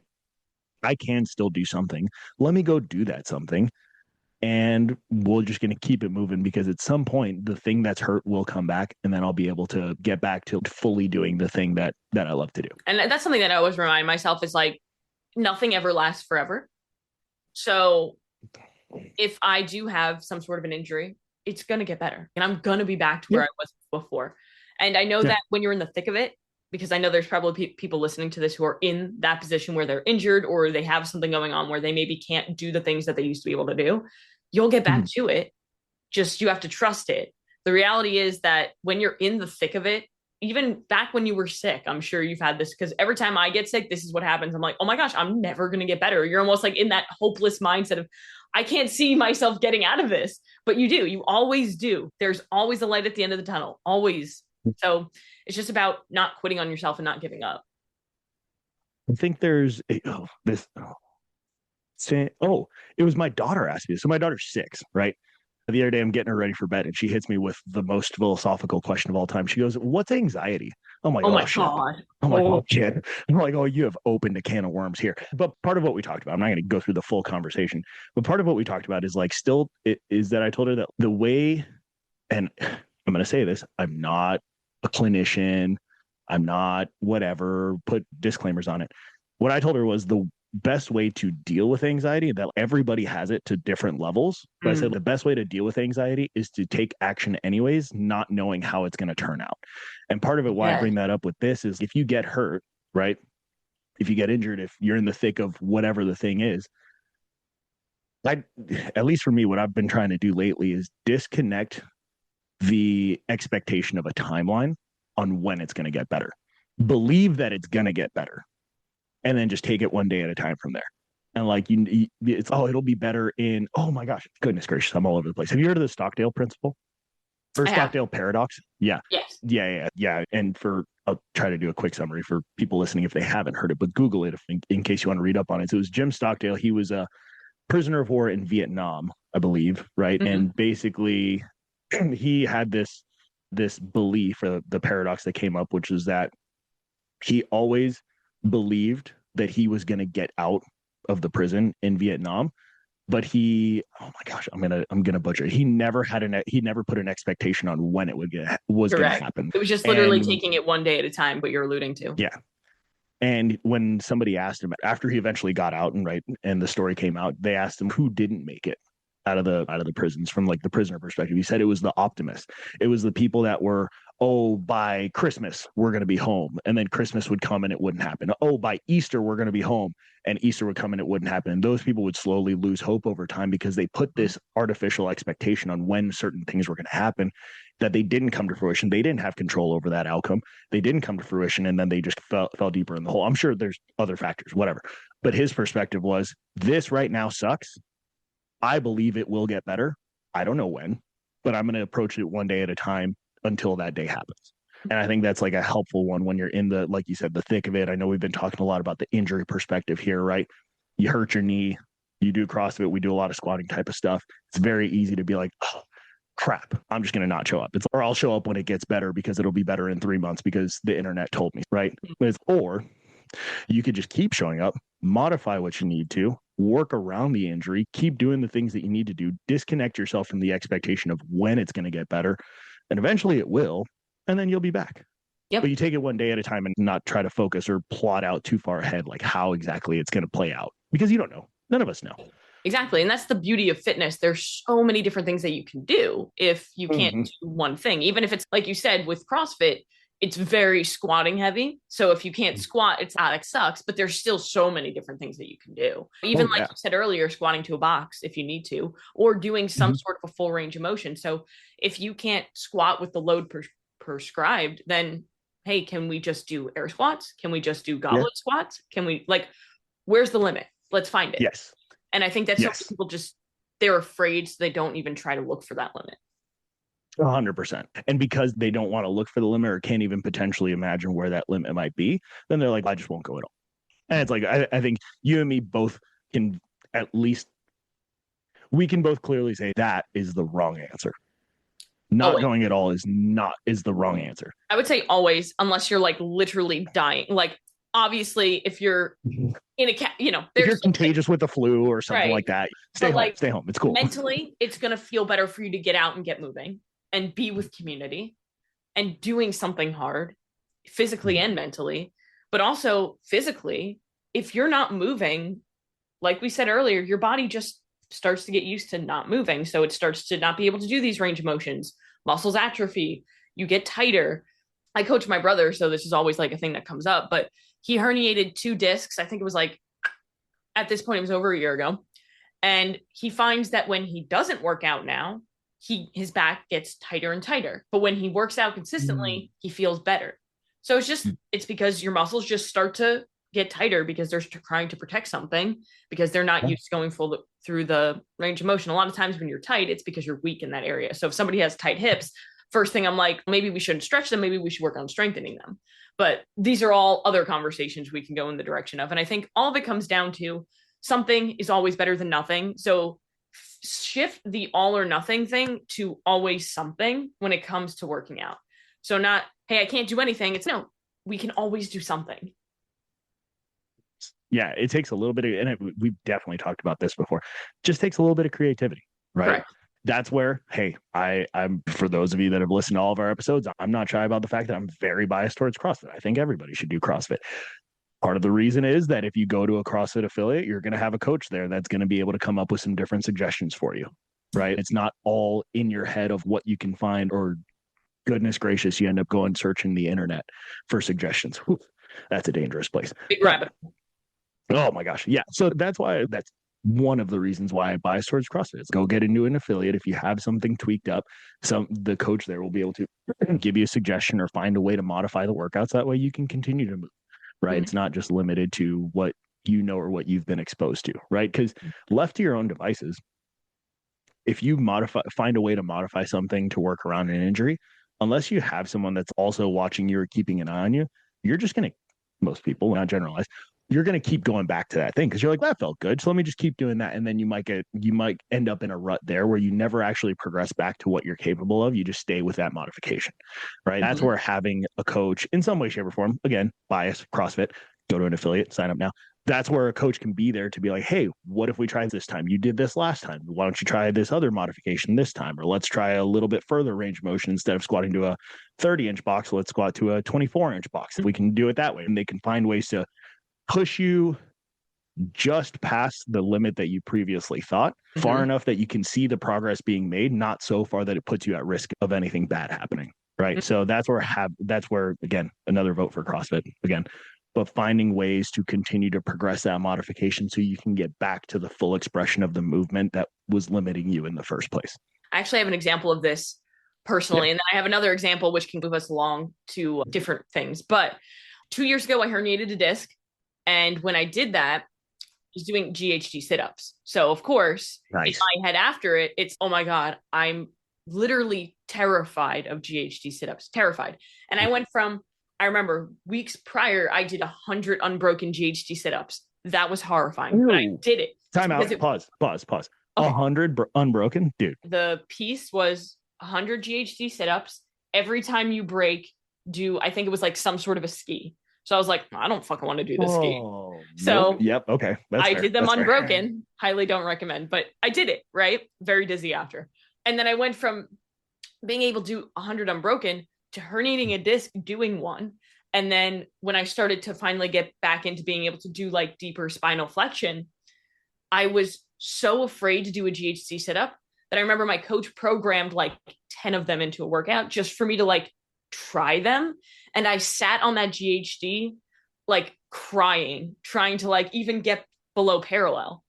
I can still do something. Let me go do that something. And we're just going to keep it moving because at some point the thing that's hurt will come back and then I'll be able to get back to fully doing the thing that I love to do. And that's something that I always remind myself is like nothing ever lasts forever. So if I do have some sort of an injury, it's going to get better and I'm going to be back to where I was before. And I know that when you're in the thick of it, because I know there's probably people listening to this who are in that position where they're injured or they have something going on where they maybe can't do the things that they used to be able to do, you'll get back to it. Just you have to trust it. The reality is that when you're in the thick of it, even back when you were sick, I'm sure you've had this because every time I get sick, this is what happens. I'm like, oh my gosh, I'm never going to get better. You're almost like in that hopeless mindset of, I can't see myself getting out of this, but you do. You always do. There's always a light at the end of the tunnel, always. So it's just about not quitting on yourself and not giving up. I think there's it was my daughter asked me. So my daughter's 6, right? The other day, I'm getting her ready for bed, and she hits me with the most philosophical question of all time. She goes, "What's anxiety?" I'm like, Oh "Oh my shit." God. I'm like, "Oh shit." I'm like, "Oh, you have opened a can of worms here." But part of what we talked about, I'm not going to go through the full conversation, but part of what we talked about is like, still, it is that I told her that the way, and I'm going to say this, I'm not a clinician, I'm not whatever. Put disclaimers on it. What I told her was the best way to deal with anxiety, that everybody has it to different levels. But I said the best way to deal with anxiety is to take action anyways, not knowing how it's going to turn out. And part of it, why I bring that up with this is if you get hurt, right? If you get injured, if you're in the thick of whatever the thing is, at least for me, what I've been trying to do lately is disconnect the expectation of a timeline on when it's going to get better. Believe that it's going to get better and then just take it one day at a time from there. And like it'll be better in, oh my gosh, goodness gracious, I'm all over the place. Have you heard of the Stockdale principle or Stockdale paradox? Yeah. Yes. Yeah. And I'll try to do a quick summary for people listening if they haven't heard it, but Google it in case you want to read up on it. So it was Jim Stockdale. He was a prisoner of war in Vietnam, I believe, right? And basically he had this belief, or the paradox that came up, which is that he always believed that he was going to get out of the prison in Vietnam, but oh my gosh, I'm gonna butcher it. He never put an expectation on when it was going to happen. It was just literally taking it one day at a time, what you're alluding to. Yeah. And when somebody asked him after he eventually got out and the story came out, they asked him who didn't make it out of the prisons from like the prisoner perspective. He said it was the optimists. It was the people that were, oh, by Christmas, we're going to be home. And then Christmas would come and it wouldn't happen. Oh, by Easter, we're going to be home. And Easter would come and it wouldn't happen. And those people would slowly lose hope over time because they put this artificial expectation on when certain things were going to happen that they didn't come to fruition. They didn't have control over that outcome. They didn't come to fruition. And then they just fell deeper in the hole. I'm sure there's other factors, whatever. But his perspective was, this right now sucks. I believe it will get better. I don't know when, but I'm going to approach it one day at a time until that day happens. And I think that's like a helpful one when you're in the, like you said, the thick of it. I know we've been talking a lot about the injury perspective here, right? You hurt your knee, you do CrossFit, we do a lot of squatting type of stuff. It's very easy to be like, oh, crap, I'm just going to not show up. Or I'll show up when it gets better because it'll be better in 3 months because the internet told me, right? Or you could just keep showing up, modify what you need to, work around the injury, keep doing the things that you need to do, disconnect yourself from the expectation of when it's going to get better, and eventually it will, and then you'll be back. Yep. But you take it one day at a time and not try to focus or plot out too far ahead, like how exactly it's going to play out, because you don't know. None of us know. Exactly. And that's the beauty of fitness. There's so many different things that you can do if you can't Mm-hmm. do one thing. Even if it's like you said with CrossFit, it's very squatting heavy. So if you can't squat, it sucks, but there's still so many different things that you can do. Even Oh like yeah. you said earlier, squatting to a box if you need to, or doing some Mm-hmm. sort of a full range of motion. So if you can't squat with the load prescribed, then hey, can we just do air squats? Can we just do Yeah. goblet squats? Can we like, where's the limit? Let's find it. Yes. And I think that so many Yes. people just they're afraid, so they don't even try to look for that limit. 100%. And because they don't want to look for the limit or can't even potentially imagine where that limit might be, then they're like, I just won't go at all. And it's like, I think you and me both can at least, we can both clearly say that is the wrong answer. Not Always. going at all is the wrong answer. I would say always, unless you're like literally dying. Like obviously, if you're in a If there's you're contagious with the flu or something right. like that, But like stay home. It's cool. mentally, it's gonna feel better for you to get out and get moving and be with community and doing something hard, physically and mentally. But also physically, if you're not moving, like we said earlier, your body just starts to get used to not moving. So it starts to not be able to do these range of motions. Muscles atrophy, you get tighter. I coach my brother, so this is always like a thing that comes up, but he herniated 2 discs. I think it was like at this point, it was over a year ago. And he finds that when he doesn't work out now, his back gets tighter and tighter. But when he works out consistently, he feels better. So it's because your muscles just start to get tighter because they're trying to protect something because they're not used to going through the range of motion. A lot of times when you're tight, it's because you're weak in that area. So if somebody has tight hips, first thing I'm like, maybe we shouldn't stretch them. Maybe we should work on strengthening them. But these are all other conversations we can go in the direction of. And I think all of it comes down to something is always better than nothing. So shift the all or nothing thing to always something when it comes to working out. So not, hey, I can't do anything. It's no, we can always do something. Yeah, it takes a little bit of, and we've definitely talked about this before. Just takes a little bit of creativity, right? Correct. That's where, hey, I'm for those of you that have listened to all of our episodes, I'm not shy about the fact that I'm very biased towards CrossFit. I think everybody should do CrossFit. Part of the reason is that if you go to a CrossFit affiliate, you're going to have a coach there that's going to be able to come up with some different suggestions for you, right? It's not all in your head of what you can find, or goodness gracious, you end up going searching the internet for suggestions. Whew, that's a dangerous place. Big rabbit. Oh my gosh. Yeah. So that's one of the reasons why I bias towards CrossFit. Is go get into an affiliate. If you have something tweaked up, the coach there will be able to give you a suggestion or find a way to modify the workouts. That way you can continue to move. Right. Mm-hmm. It's not just limited to what you know or what you've been exposed to. Right. Because left to your own devices, if you find a way to modify something to work around an injury, unless you have someone that's also watching you or keeping an eye on you, you're just going to, most people, not generalize, you're going to keep going back to that thing because you're like, that felt good. So let me just keep doing that. And then you might end up in a rut there where you never actually progress back to what you're capable of. You just stay with that modification, right? Mm-hmm. That's where having a coach in some way, shape, or form, again, bias, CrossFit, go to an affiliate, sign up now. That's where a coach can be there to be like, hey, what if we try this time? You did this last time. Why don't you try this other modification this time? Or let's try a little bit further range of motion. Instead of squatting to a 30-inch box, let's squat to a 24-inch box. If we can do it that way. And they can find ways to push you just past the limit that you previously thought, far enough that you can see the progress being made, not so far that it puts you at risk of anything bad happening. Right. So that's where, again, another vote for CrossFit again, but finding ways to continue to progress that modification so you can get back to the full expression of the movement that was limiting you in the first place. I actually have an example of this personally, and then I have another example which can move us along to different things. But 2 years ago, I herniated a disc. And when I did that, I was doing GHD sit-ups. So of course, nice. In my head after it, it's, oh my God, I'm literally terrified of GHD sit-ups, terrified. And I went from, I remember weeks prior, I did 100 unbroken GHD sit-ups. That was horrifying, but I did it. Time out, pause. Okay. 100 unbroken, dude. The piece was 100 GHD sit-ups. Every time you break, I think it was like some sort of a ski. So I was like, I don't fucking want to do this ski. So nope. Yep. Okay. I did them unbroken. Highly don't recommend, but I did it, right? Very dizzy after. And then I went from being able to do 100 unbroken to herniating a disc, doing one. And then when I started to finally get back into being able to do like deeper spinal flexion, I was so afraid to do a GHC sit up that I remember my coach programmed like 10 of them into a workout just for me to like try them. And I sat on that GHD like crying, trying to like even get below parallel.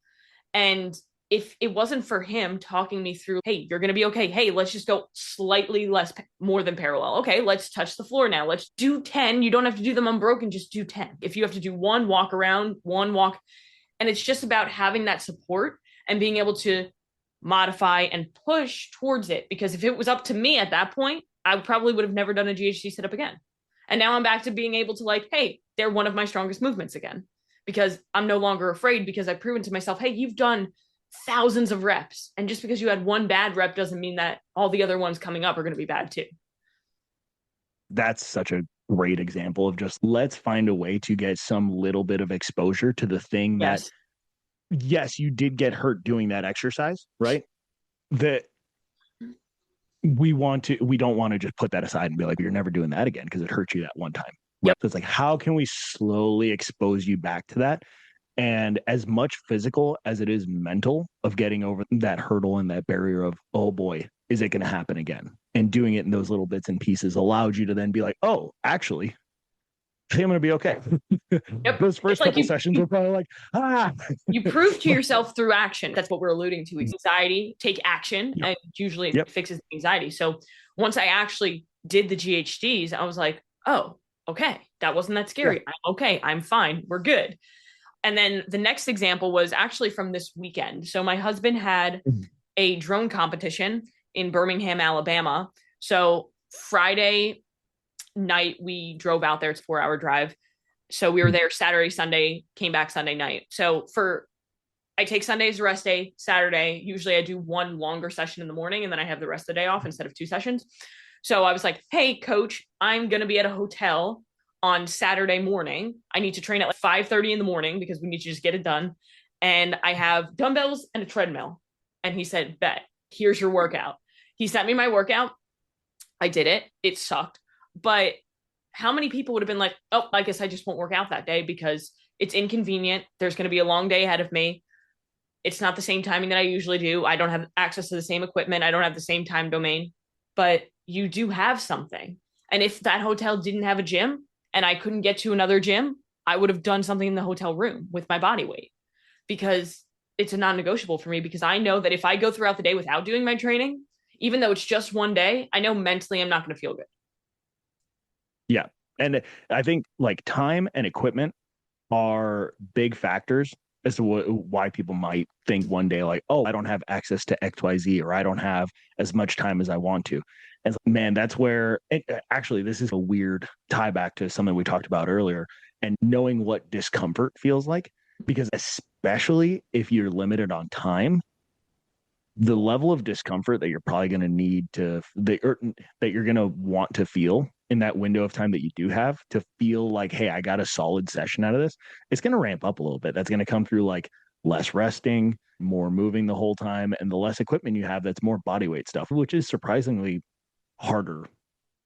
And if it wasn't for him talking me through, hey, you're going to be okay. Hey, let's just go slightly less, more than parallel. Okay, let's touch the floor now. Let's do 10. You don't have to do them unbroken, just do 10. If you have to do one, walk around, one, walk. And it's just about having that support and being able to modify and push towards it. Because if it was up to me at that point, I probably would have never done a GHC sit up again. And now I'm back to being able to like, hey, they're one of my strongest movements again because I'm no longer afraid because I've proven to myself, hey, you've done thousands of reps. And just because you had one bad rep doesn't mean that all the other ones coming up are going to be bad too. That's such a great example of just let's find a way to get some little bit of exposure to the thing that, Yes. yes, you did get hurt doing that exercise, right? That we don't want to just put that aside and be like, you're never doing that again because it hurt you that one time. Right. Yep. So it's like, how can we slowly expose you back to that? And as much physical as it is mental of getting over that hurdle and that barrier of, oh boy, is it going to happen again? And doing it in those little bits and pieces allowed you to then be like, oh, actually, I think I'm going to be okay. Yep. Those first like couple sessions were probably like, you prove to yourself through action. That's what we're alluding to. Anxiety, take action, yep. and usually it Yep. fixes anxiety. So once I actually did the GHDs, I was like, oh, okay, that wasn't that scary. Yeah. I'm okay, I'm fine, we're good. And then the next example was actually from this weekend. So my husband had a drone competition in Birmingham, Alabama. So Friday night, we drove out there. It's a 4-hour drive. So we were there Saturday, Sunday, came back Sunday night. So I take Sunday as a rest day, Saturday, usually I do one longer session in the morning and then I have the rest of the day off instead of 2 sessions. So I was like, hey, coach, I'm going to be at a hotel on Saturday morning. I need to train at like 5:30 in the morning because we need to just get it done. And I have dumbbells and a treadmill. And he said, bet, here's your workout. He sent me my workout. I did it. It sucked. But how many people would have been like, oh, I guess I just won't work out that day because it's inconvenient. There's going to be a long day ahead of me. It's not the same timing that I usually do. I don't have access to the same equipment. I don't have the same time domain, but you do have something. And if that hotel didn't have a gym and I couldn't get to another gym, I would have done something in the hotel room with my body weight because it's a non-negotiable for me because I know that if I go throughout the day without doing my training, even though it's just one day, I know mentally I'm not going to feel good. Yeah. And I think like time and equipment are big factors as to why people might think one day like, oh, I don't have access to XYZ or I don't have as much time as I want to. And man, that's where actually this is a weird tie back to something we talked about earlier and knowing what discomfort feels like, because especially if you're limited on time, the level of discomfort that you're probably going to need that you're going to want to feel in that window of time that you do have to feel like, hey, I got a solid session out of this, it's going to ramp up a little bit. That's going to come through like less resting, more moving the whole time, and the less equipment you have, that's more body weight stuff, which is surprisingly harder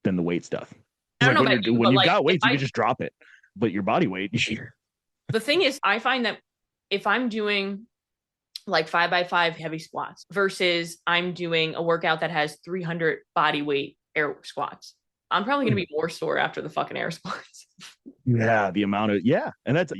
than the weight stuff. I don't like know about you, when you've like, got weights, you can just drop it. But your body weight, the thing is, I find that if I'm doing like 5x5 heavy squats versus I'm doing a workout that has 300 body weight air squats, I'm probably going to be more sore after the fucking air squats. Yeah, the amount of, and that's,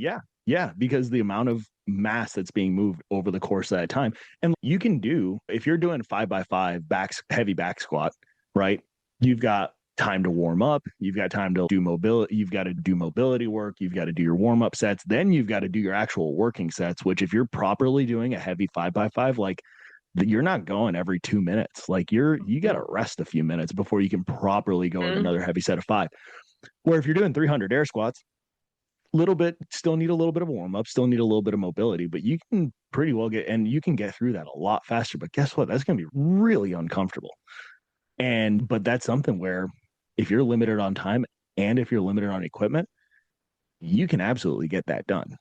because the amount of mass that's being moved over the course of that time. And you can do, if you're doing 5x5 heavy back squat, right? You've got time to warm up, you've got time to do mobility, you've got to do mobility work, you've got to do your warm-up sets, then you've got to do your actual working sets, which if you're properly doing a heavy 5x5, like you're not going every 2 minutes. Like you got to rest a few minutes before you can properly go with another heavy set of 5. Where if you're doing 300 air squats, still need a little bit of warm up, still need a little bit of mobility, but you can pretty well you can get through that a lot faster. But guess what? That's going to be really uncomfortable. But that's something where if you're limited on time and if you're limited on equipment, you can absolutely get that done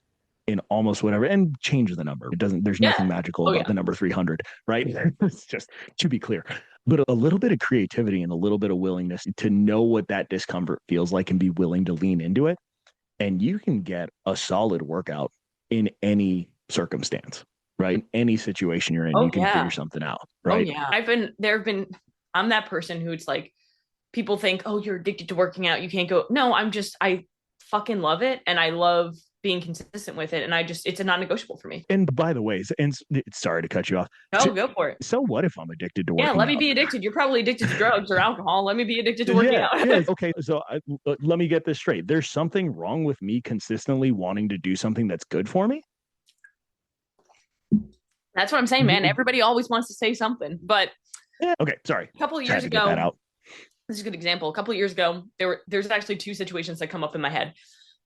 in almost whatever, and change the number. There's nothing magical about the number 300, right? It's just to be clear, but a little bit of creativity and a little bit of willingness to know what that discomfort feels like and be willing to lean into it. And you can get a solid workout in any circumstance, right? In any situation you're in, Oh you can figure yeah. something out, Oh right? yeah. I'm that person who it's like people think, oh, you're addicted to working out. You can't go. No, I fucking love it. And I love being consistent with it. And it's a non negotiable for me. And by the way, and sorry to cut you off. Oh, go for it. So what if I'm addicted to Yeah, working let me out? be addicted. You're probably addicted to drugs or alcohol. Let me be addicted to working Yeah, out. yeah. Okay, so let me get this straight. There's something wrong with me consistently wanting to do something that's good for me. That's what I'm saying, man. Everybody always wants to say something. But Yeah. Okay, sorry. a couple of Just had years to get that ago, out. this is a good example. A couple of years ago, there's actually two situations that come up in my head.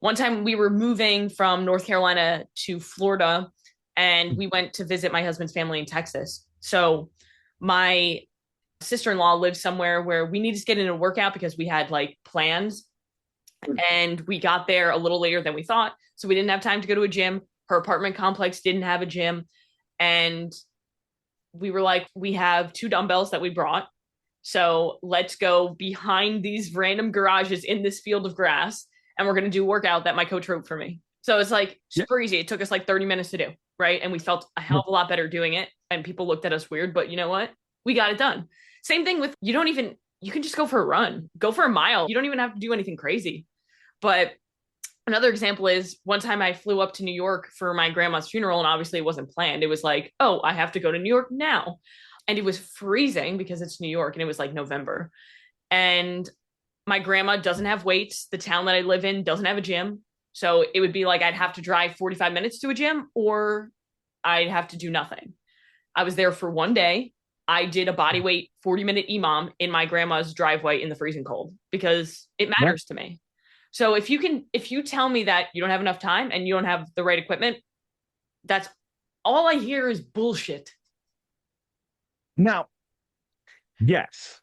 One time we were moving from North Carolina to Florida, and we went to visit my husband's family in Texas. So my sister-in-law lives somewhere where we needed to get in a workout because we had like plans, and we got there a little later than we thought. So we didn't have time to go to a gym. Her apartment complex didn't have a gym. And we were like, we have two dumbbells that we brought. So let's go behind these random garages in this field of grass, and we're going to do a workout that my coach wrote for me. So it's like Yeah. super easy. It took us like 30 minutes to do, right? And we felt a hell of a lot better doing it. And people looked at us weird, but you know what? We got it done. Same thing with you can just go for a run, go for a mile. You don't even have to do anything crazy. But another example is one time I flew up to New York for my grandma's funeral, and obviously it wasn't planned. It was like, oh, I have to go to New York now. And it was freezing because it's New York and it was like November. And my grandma doesn't have weights. The town that I live in doesn't have a gym. So it would be like I'd have to drive 45 minutes to a gym or I'd have to do nothing. I was there for one day. I did a body weight 40-minute EMOM in my grandma's driveway in the freezing cold because it Yeah. matters to me. So if you tell me that you don't have enough time and you don't have the right equipment, that's all I hear is bullshit. Now, yes,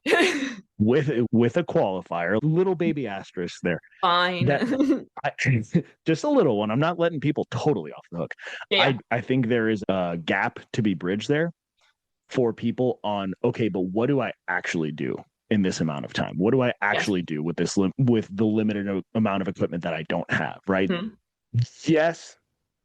with a qualifier, a little baby asterisk there. Fine. That I, just a little one. I'm not letting people totally off the hook. Yeah. I think there is a gap to be bridged there for people on, okay, but what do I actually do in this amount of time? What do I actually do with with the limited amount of equipment that I don't have, right? Mm-hmm. Yes,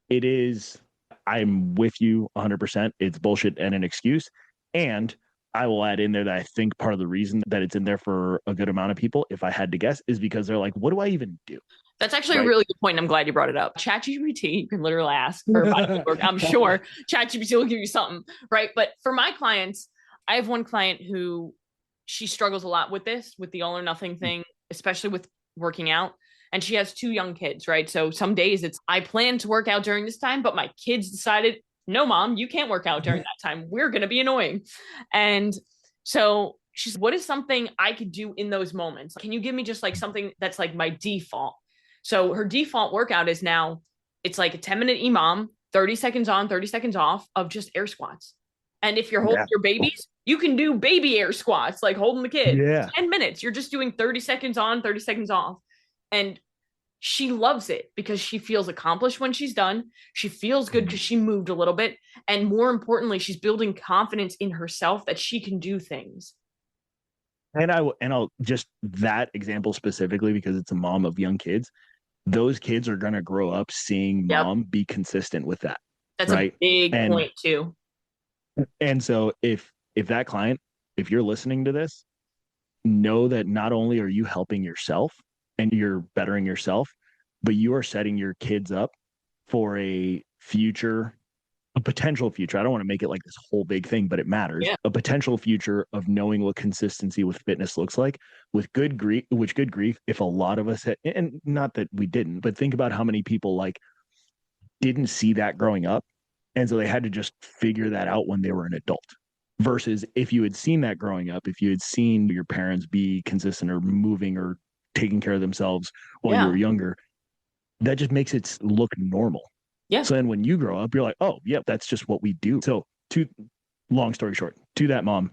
it is. I'm with you 100%. It's bullshit and an excuse. And I will add in there that I think part of the reason that it's in there for a good amount of people, if I had to guess, is because they're like, what do I even do? That's actually a really good point. I'm glad you brought it up. ChatGPT, you can literally ask for body work. I'm sure ChatGPT will give you something, right? But for my clients, I have one client who she struggles a lot with this, with the all or nothing thing, especially with working out. And she has two young kids, right? So some days I plan to work out during this time, but my kids decided, no, mom, you can't work out during that time. We're going to be annoying. And so she's, what is something I could do in those moments? Can you give me just like something that's like my default? So her default workout is now, it's like a 10-minute EMOM, 30 seconds on, 30 seconds off of just air squats. And if you're holding your babies, you can do baby air squats, like holding the kid. Yeah. 10 minutes. You're just doing 30 seconds on, 30 seconds off. And she loves it because she feels accomplished when she's done. She feels good because she moved a little bit. And more importantly, she's building confidence in herself that she can do things. And I'll just that example specifically because it's a mom of young kids. Those kids are going to grow up seeing mom be consistent with that. That's right? a big point too. And so if that client, if you're listening to this, know that not only are you helping yourself and you're bettering yourself, but you are setting your kids up for a potential future. I don't want to make it like this whole big thing, but it matters. Yeah. A potential future of knowing what consistency with fitness looks like with good grief, if a lot of us had, and not that we didn't, but think about how many people like didn't see that growing up. And so they had to just figure that out when they were an adult. Versus if you had seen that growing up, if you had seen your parents be consistent or moving or taking care of themselves while you were younger, that just makes it look normal. Yeah. So then when you grow up, you're like, oh, yeah, that's just what we do. So long story short, to that mom,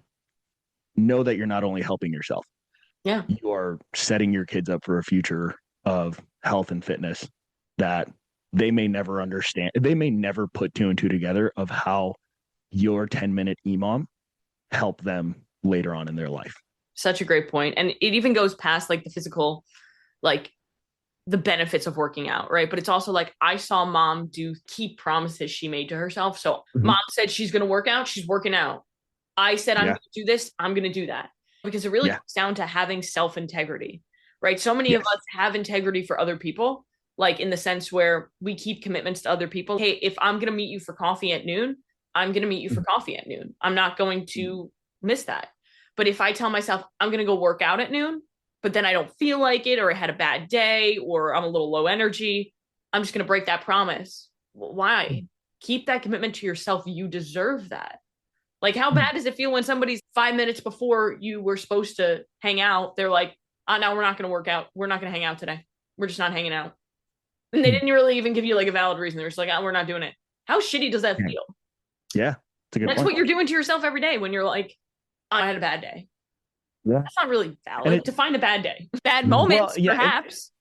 know that you're not only helping yourself. Yeah. You are setting your kids up for a future of health and fitness that they may never understand. They may never put two and two together of how your 10-minute EMOM help them later on in their life. Such a great point. And it even goes past like the physical, like the benefits of working out, right? But it's also like I saw mom do keep promises she made to herself. So Mhm. mom said she's going to work out, she's working out. I said I'm going Yeah. to do this, I'm going to do that. Because it really Yeah. comes down to having self-integrity, right? So many of us Yes. have integrity for other people, like in the sense where we keep commitments to other people. Hey, if I'm going to meet you for coffee at noon, I'm going to meet you for Mhm. coffee at noon. I'm not going to miss that. But if I tell myself I'm going to go work out at noon, but then I don't feel like it, or I had a bad day, or I'm a little low energy, I'm just going to break that promise. Why? Keep that commitment to yourself. You deserve that. Like, how bad does it feel when somebody's 5 minutes before you were supposed to hang out, they're like, oh, no, we're not going to work out. We're not going to hang out today. We're just not hanging out. And they didn't really even give you like a valid reason. They're just like, oh, we're not doing it. How shitty does that feel? Yeah. It's a good That's point. what you're doing to yourself every day when you're like, oh, I had a bad day. Yeah. That's not really And valid. it, Define a bad day. Bad well, moments, yeah. perhaps.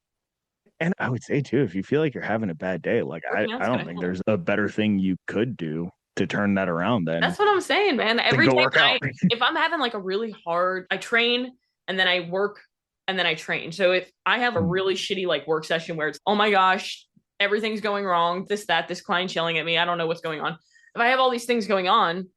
And I would say too, if you feel like you're having a bad day, like Working I out's don't going to think help. there's a better thing you could do to turn that around than That's what I'm saying, man. Every go day work out. if I'm having like a really hard, I train and then I work and then I train. So if I have a really shitty like work session where it's, oh my gosh, everything's going wrong, this client's yelling at me, I don't know what's going on. If I have all these things going on,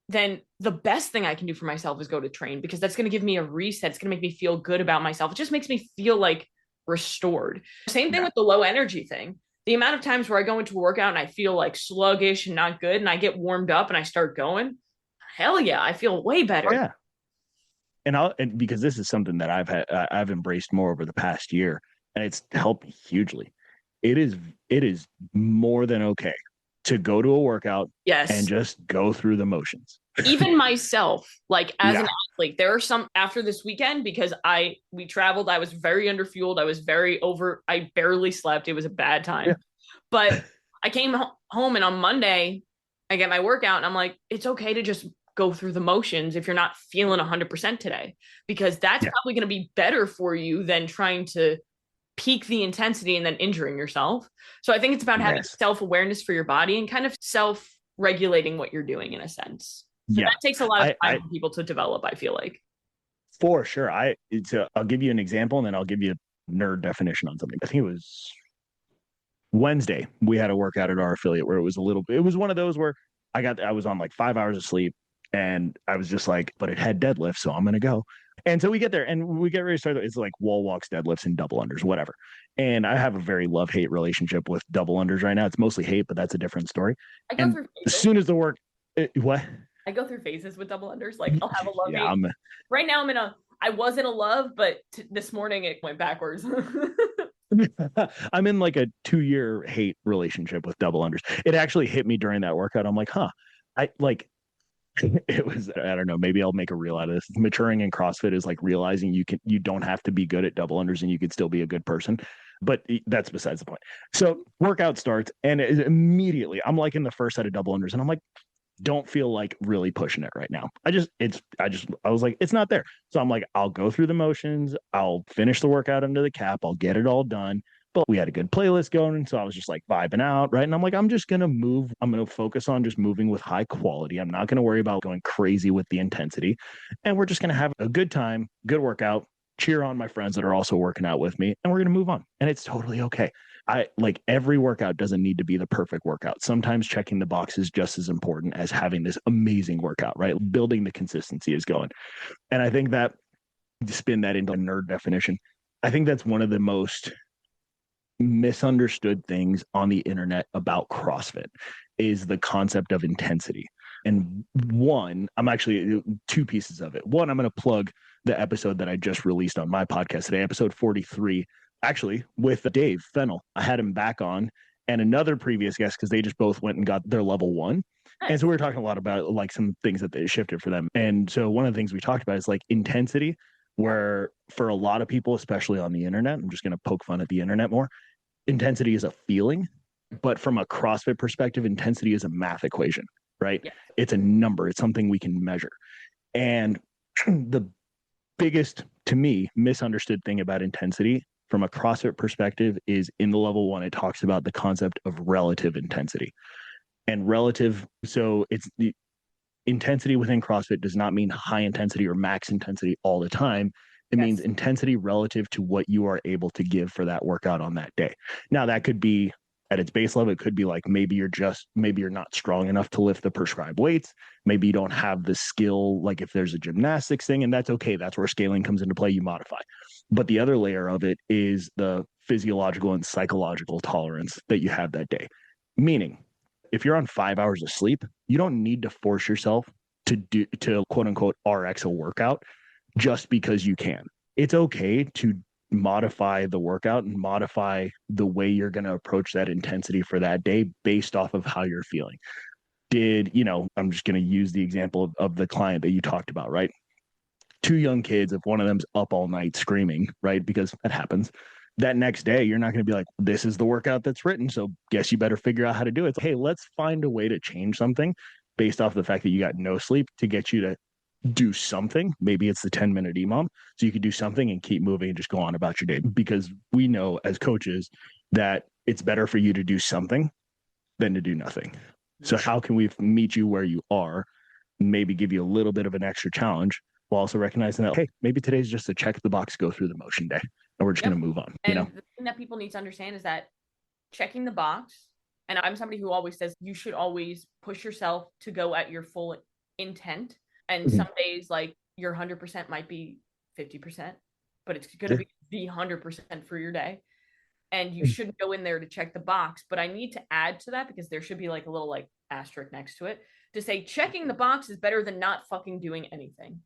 then the best thing I can do for myself is go to train because that's going to give me a reset. It's going to make me feel good about myself. It just makes me feel like restored. Same thing Yeah. with the low energy thing. The amount of times where I go into a workout and I feel like sluggish and not good and I get warmed up and I start going, hell yeah, I feel way Oh better. yeah. And because this is something that I've embraced more over the past year, and it's helped me hugely. It is it is more than okay to go to a workout and Yes. just go through the motions. Even myself, like as an Yeah. athlete, there are some after this weekend because we traveled, I was very underfueled, I was very over, I barely slept. It was a bad Yeah. time. But I came home and on Monday, I get my workout and I'm like, it's okay to just go through the motions if you're not feeling 100% today, because that's Yeah. probably going to be better for you than trying to peak the intensity and then injuring yourself. So I think it's about having Yes. self awareness for your body and kind of self regulating what you're doing in a sense. And Yeah. that takes a lot of time I for people to develop, I feel like. for sure. I'll give you an example and then I'll give you a nerd definition on something. I think it was Wednesday. We had a workout at our affiliate where it was one of those where I was on like 5 hours of sleep and I was just like, but it had deadlifts, so I'm gonna go. And so we get there and we get ready to start. It's like wall walks, deadlifts, and double unders, whatever. And I have a very love hate relationship with double unders right now. It's mostly hate, but that's a different story. I go And through as phases. soon as the work, what? I go through phases with double unders. Like I'll have a love Yeah, hate. Right now I was in a love, but this morning it went backwards. I'm in like a 2 year hate relationship with double unders. It actually hit me during that workout. I'm like, huh. I like it was, I don't know, maybe I'll make a reel out of this. Maturing in CrossFit is like realizing you don't have to be good at double unders and you could still be a good person. But that's besides the point. So workout starts and immediately I'm like in the first set of double unders and I'm like, don't feel like really pushing it right now. I was like, it's not there. So I'm like, I'll go through the motions. I'll finish the workout under the cap. I'll get it all done. But we had a good playlist going. So I was just like vibing out. Right. And I'm like, I'm just going to move. I'm going to focus on just moving with high quality. I'm not going to worry about going crazy with the intensity. And we're just going to have a good time, good workout, cheer on my friends that are also working out with me. And we're going to move on. And it's totally okay. I like every workout doesn't need to be the perfect workout. Sometimes checking the box is just as important as having this amazing workout, right? Building the consistency is going. And I think that to spin that into a nerd definition, I think that's one of the most misunderstood things on the internet about CrossFit is the concept of intensity. And one, I'm actually two pieces of it. One, I'm going to plug the episode that I just released on my podcast today, episode 43, actually with Dave Fennel. I had him back on and another previous guest because they just both went and got their level one. And Nice. so we were talking a lot about like some things that they shifted for them. And so one of the things we talked about is like intensity, where for a lot of people, especially on the internet, I'm just going to poke fun at the internet more. Intensity is a feeling, but from a CrossFit perspective, intensity is a math equation, right? Yeah. It's a number, it's something we can measure. And the biggest, to me, misunderstood thing about intensity from a CrossFit perspective is in the level one, it talks about the concept of relative intensity. And relative, so it's the intensity within CrossFit does not mean high intensity or max intensity all the time. It means Yes. intensity relative to what you are able to give for that workout on that day. Now, that could be at its base level. It could be like maybe you're not strong enough to lift the prescribed weights. Maybe you don't have the skill, like if there's a gymnastics thing, and that's okay. That's where scaling comes into play. You modify. But the other layer of it is the physiological and psychological tolerance that you have that day. Meaning, if you're on 5 hours of sleep, you don't need to force yourself to quote unquote RX a workout just because you can. It's okay to modify the workout and modify the way you're going to approach that intensity for that day based off of how you're feeling. I'm just going to use the example of the client that you talked about, right? Two young kids, if one of them's up all night screaming, right? Because that happens. That next day, you're not going to be like, this is the workout that's written. So guess you better figure out how to do it. Hey, let's find a way to change something based off the fact that you got no sleep to get you to do something. Maybe it's the 10-minute EMOM. So you could do something and keep moving and just go on about your day. Because we know as coaches that it's better for you to do something than to do nothing. So how can we meet you where you are, maybe give you a little bit of an extra challenge while also recognizing that, hey, maybe today's just a check the box, go through the motion day, and we're just Yep. going to move on. And the thing that people need to understand is that checking the box, and I'm somebody who always says you should always push yourself to go at your full intent. And some days, like your 100% might be 50%, but it's going to be the 100% for your day. And you shouldn't go in there to check the box. But I need to add to that because there should be like a little like asterisk next to it to say checking the box is better than not fucking doing anything.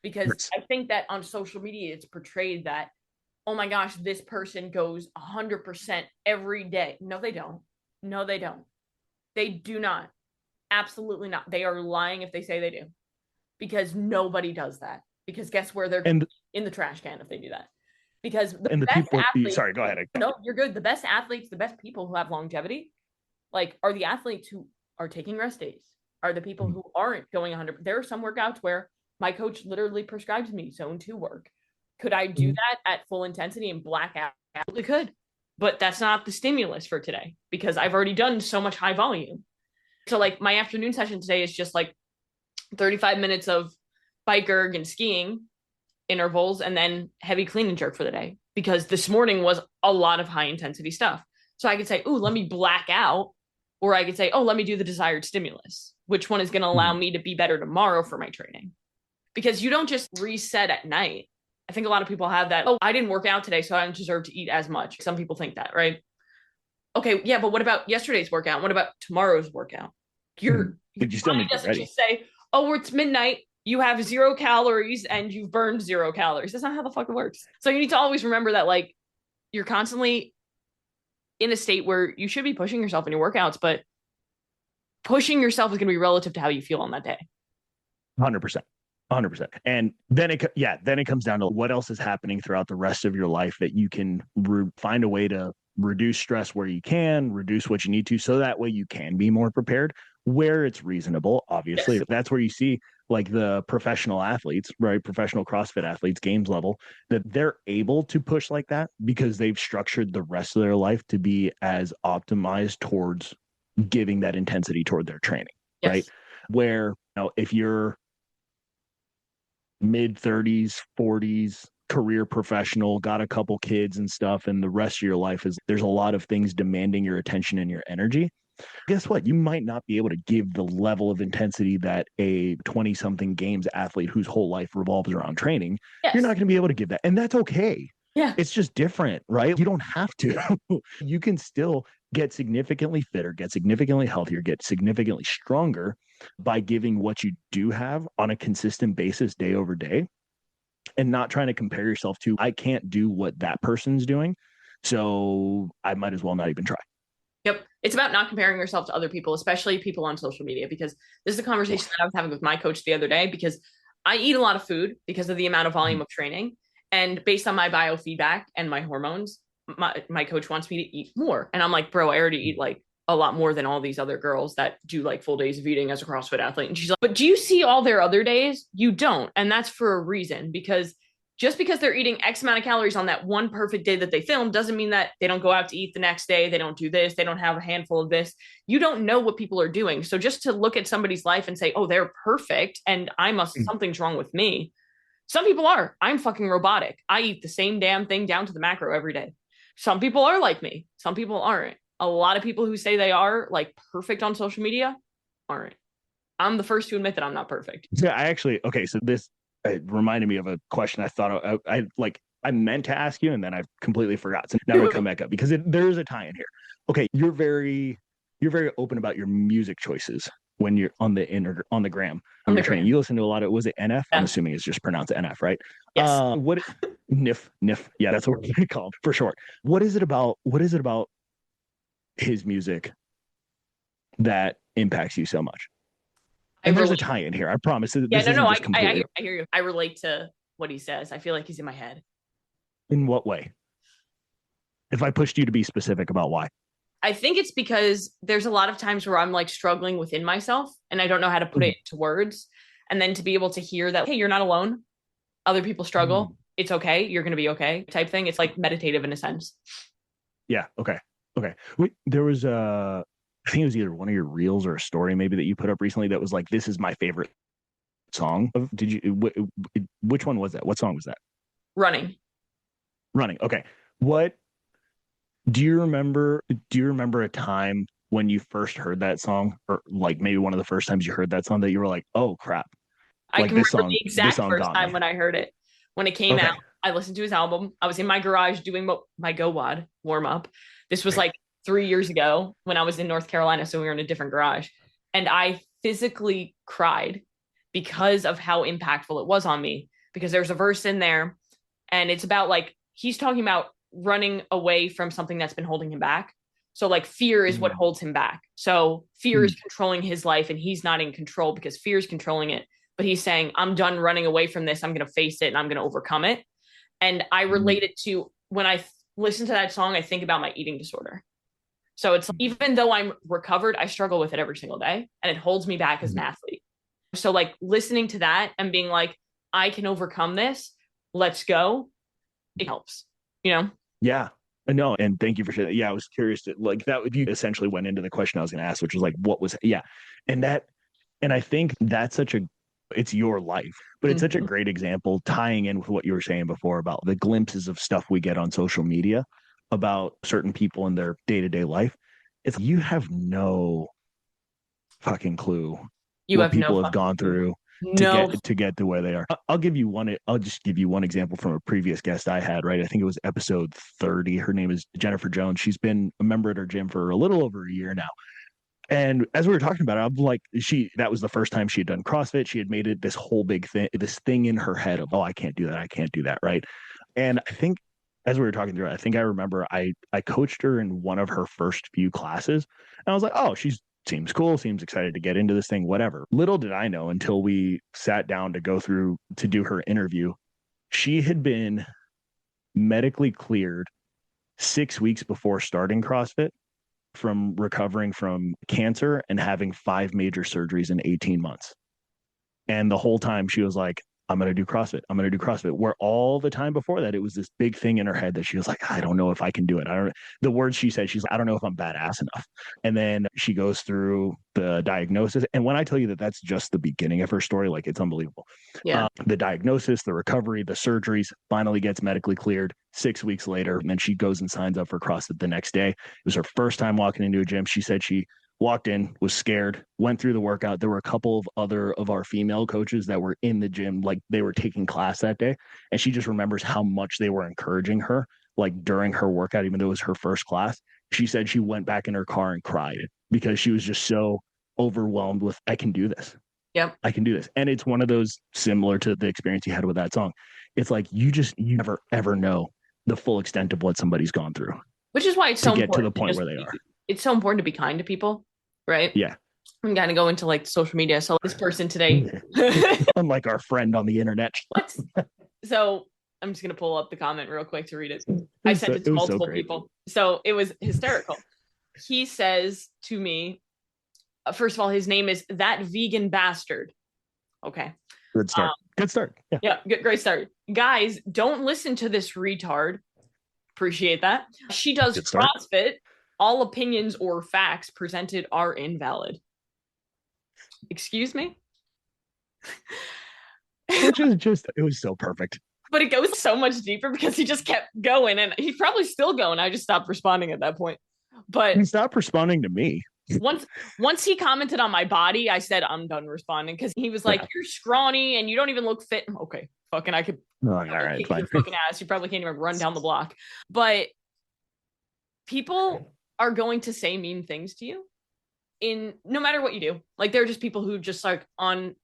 Because I think that on social media, it's portrayed that, oh my gosh, this person goes 100% every day. No, they don't. No, they don't. They do not. Absolutely not. They are lying if they say they do. Because nobody does that. Because guess where they're in the trash can if they do that. Because the best people, athletes, sorry, go ahead. No, you're good. The best athletes, the best people who have longevity, like are the athletes who are taking rest days, are the people who aren't going 100. There are some workouts where my coach literally prescribes me zone 2 work. Could I do that at full intensity and black out? Absolutely could. But that's not the stimulus for today because I've already done so much high volume. So like my afternoon session today is just like 35 minutes of bike erg and skiing intervals and then heavy clean and jerk for the day because this morning was a lot of high intensity stuff. So I could say, oh, let me black out, or I could say, oh, let me do the desired stimulus. Which one is going to allow me to be better tomorrow for my training? Because you don't just reset at night. I think a lot of people have that, oh, I didn't work out today, so I don't deserve to eat as much. Some people think that, right? Okay, yeah, but what about yesterday's workout? What about tomorrow's workout? Your body doesn't just say, oh, it's midnight, you have 0 calories and you've burned 0 calories. That's not how the fuck it works. So you need to always remember that, like, you're constantly in a state where you should be pushing yourself in your workouts, but pushing yourself is going to be relative to how you feel on that day. 100%. 100%. And then it comes down to what else is happening throughout the rest of your life that you can find a way to reduce stress where you can, reduce what you need to, so that way you can be more prepared where it's reasonable. Obviously, yes. That's where you see like the professional athletes, right? Professional CrossFit athletes, games level, that they're able to push like that because they've structured the rest of their life to be as optimized towards giving that intensity toward their training, yes. Right? Where, if you're mid 30s, 40s, career professional, got a couple kids and stuff, and the rest of your life there's a lot of things demanding your attention and your energy. Guess what? You might not be able to give the level of intensity that a 20-something games athlete whose whole life revolves around training, yes. You're not going to be able to give that. And that's okay. Yeah. It's just different, right? You don't have to. You can still get significantly fitter, get significantly healthier, get significantly stronger by giving what you do have on a consistent basis day over day and not trying to compare yourself to, I can't do what that person's doing, so I might as well not even try. Yep. It's about not comparing yourself to other people, especially people on social media, because this is a conversation that I was having with my coach the other day, because I eat a lot of food because of the amount of volume of training. And based on my biofeedback and my hormones, my coach wants me to eat more. And I'm like, bro, I already eat like a lot more than all these other girls that do like full days of eating as a CrossFit athlete. And she's like, but do you see all their other days? You don't. And that's for a reason, because just because they're eating X amount of calories on that one perfect day that they film doesn't mean that they don't go out to eat the next day. They don't do this. They don't have a handful of this. You don't know what people are doing. So just to look at somebody's life and say, oh, they're perfect and something's wrong with me. Some people are. I'm fucking robotic. I eat the same damn thing down to the macro every day. Some people are like me. Some people aren't. A lot of people who say they are like perfect on social media aren't. I'm the first to admit that I'm not perfect. Yeah, I actually, okay, so this reminded me of a question I thought I like I meant to ask you and then I completely forgot. So now I'm gonna come back up because there's a tie in here. Okay, you're very open about your music choices when you're on the gram On you're the training. gram. You listen to a lot of, was it NF? I'm Yeah. assuming it's just pronounced NF, right? Yes. What NIF? Yeah, that's what we call it for short. What is it about his music that impacts you so much? I And there's a relate. tie in here. I promise. Yeah, This no, no, isn't just completely. I hear you. I relate to what he says. I feel like he's in my head. In what way? If I pushed you to be specific about why. I think it's because there's a lot of times where I'm like struggling within myself and I don't know how to put it into words. And then to be able to hear that, hey, you're not alone. Other people struggle. It's okay. You're going to be okay type thing. It's like meditative in a sense. Yeah. Okay. Okay. Wait, there was I think it was either one of your reels or a story maybe that you put up recently that was like, this is my favorite song. Did you, which one was that? What song was that? Running. Running. Okay. What do you remember? Do you remember a time when you first heard that song, or like maybe one of the first times you heard that song that you were like, oh crap, I like can this remember song, the this exact song first got time me. when I heard it. When it came out, Okay. I listened to his album. I was in my garage doing my Go Wad warm up. This was like 3 years ago when I was in North Carolina. So we were in a different garage. And I physically cried because of how impactful it was on me. Because there's a verse in there and it's about like, he's talking about running away from something that's been holding him back. So like fear is what Mm, holds him back. So fear is mm, controlling his life and he's not in control because fear is controlling it. But he's saying, I'm done running away from this. I'm going to face it and I'm going to overcome it. And I mm, relate it to when I listen to that song, I think about my eating disorder. So it's even though I'm recovered, I struggle with it every single day and it holds me back as an mm. athlete. So like listening to that and being like, I can overcome this. Let's go. It helps, you know? Yeah. No, and thank you for sharing that. Yeah, I was curious to like that. You essentially went into the question I was going to ask, which was like, what was, yeah. And that, and I think that's such a, it's your life, but it's such a Mm-hmm. great example tying in with what you were saying before about the glimpses of stuff we get on social media about certain people in their day-to-day life. It's you have no fucking clue You what have no people have fucking gone clue. through to No. get to where they are. I'll give you one. I'll just give you one example from a previous guest I had. Right, I think it was episode 30. Her name is Jennifer Jones. She's been a member at our gym for a little over a year now. And as we were talking about it, I'm like, that was the first time she had done CrossFit. She had made it this whole big thing, this thing in her head of, oh, I can't do that. I can't do that. Right. And I think as we were talking through it, I think I remember I coached her in one of her first few classes. And I was like, oh, she's seems cool, seems excited to get into this thing, whatever. Little did I know until we sat down to go through to do her interview, she had been medically cleared 6 weeks before starting CrossFit from recovering from cancer and having 5 major surgeries in 18 months. And the whole time she was like, I'm going to do CrossFit. I'm going to do CrossFit. Where all the time before that, it was this big thing in her head that she was like, I don't know if I can do it. I don't, the words she said, she's like, I don't know if I'm badass enough. And then she goes through the diagnosis. And when I tell you that that's just the beginning of her story, like it's unbelievable. Yeah. The diagnosis, the recovery, the surgeries, finally gets medically cleared 6 weeks later. And then she goes and signs up for CrossFit the next day. It was her first time walking into a gym. She said she walked in, was scared, went through the workout. There were a couple of other of our female coaches that were in the gym, like they were taking class that day. And she just remembers how much they were encouraging her, like during her workout, even though it was her first class. She said she went back in her car and cried because she was just so overwhelmed with, I can do this. Yep. I can do this. And it's one of those similar to the experience you had with that song. It's like you never ever know the full extent of what somebody's gone through Which is why it's to so get to the important to point just where they are. it's so important to be kind to people, right? Yeah. I'm gonna go into like social media. So this person today. Unlike our friend on the internet. What? So I'm just gonna pull up the comment real quick to read it. I sent it It to was so multiple great. people. So it was hysterical. He says to me, first of all, his name is that vegan bastard. Okay. Good start. Good start. Yeah. Yeah, great start. Guys, don't listen to this retard. Appreciate that. She does Good start. CrossFit. All opinions or facts presented are invalid. Excuse me? which is just, it was so perfect. But it goes so much deeper because he just kept going, and he's probably still going. I just stopped responding at that point. But He stopped responding to me. once he commented on my body, I said I'm done responding because he was like, Yeah. "You're scrawny and you don't even look fit." Okay, fucking, I could Oh, all right, kick fine. your fucking ass. You probably can't even run down the block. But people are going to say mean things to you in no matter what you do. Like they're just people who just like on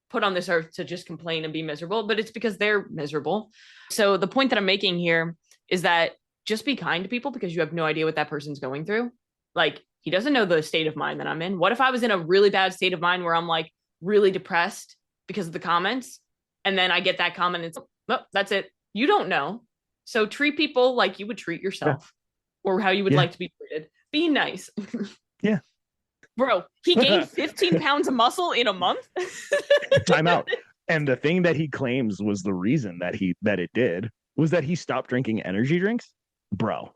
put on this earth to just complain and be miserable, but it's because they're miserable. So the point that I'm making here is that just be kind to people because you have no idea what that person's going through. Like he doesn't know the state of mind that I'm in. What if I was in a really bad state of mind where I'm like really depressed because of the comments, and then I get that comment and it's, oh, that's it. You don't know. So treat people like you would treat Yeah. yourself or how you would like to be treated. Be nice. Yeah. Bro, he gained 15 pounds of muscle in a month. Time out. And the thing that he claims was the reason that it did was that he stopped drinking energy drinks. Bro.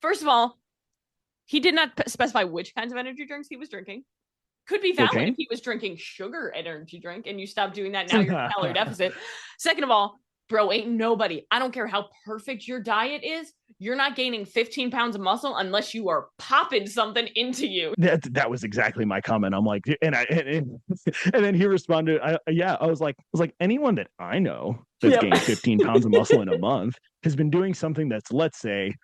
First of all, he did not specify which kinds of energy drinks he was drinking. Could be valid Cocaine? if he was drinking sugar energy drink and you stopped doing that. Now you're in calorie deficit. Second of all, bro, ain't nobody. I don't care how perfect your diet is. You're not gaining 15 pounds of muscle unless you are popping something into you. That was exactly my comment. I'm like, and then he responded, I was like, anyone that I know that's gained 15 pounds of muscle in a month has been doing something that's, let's say,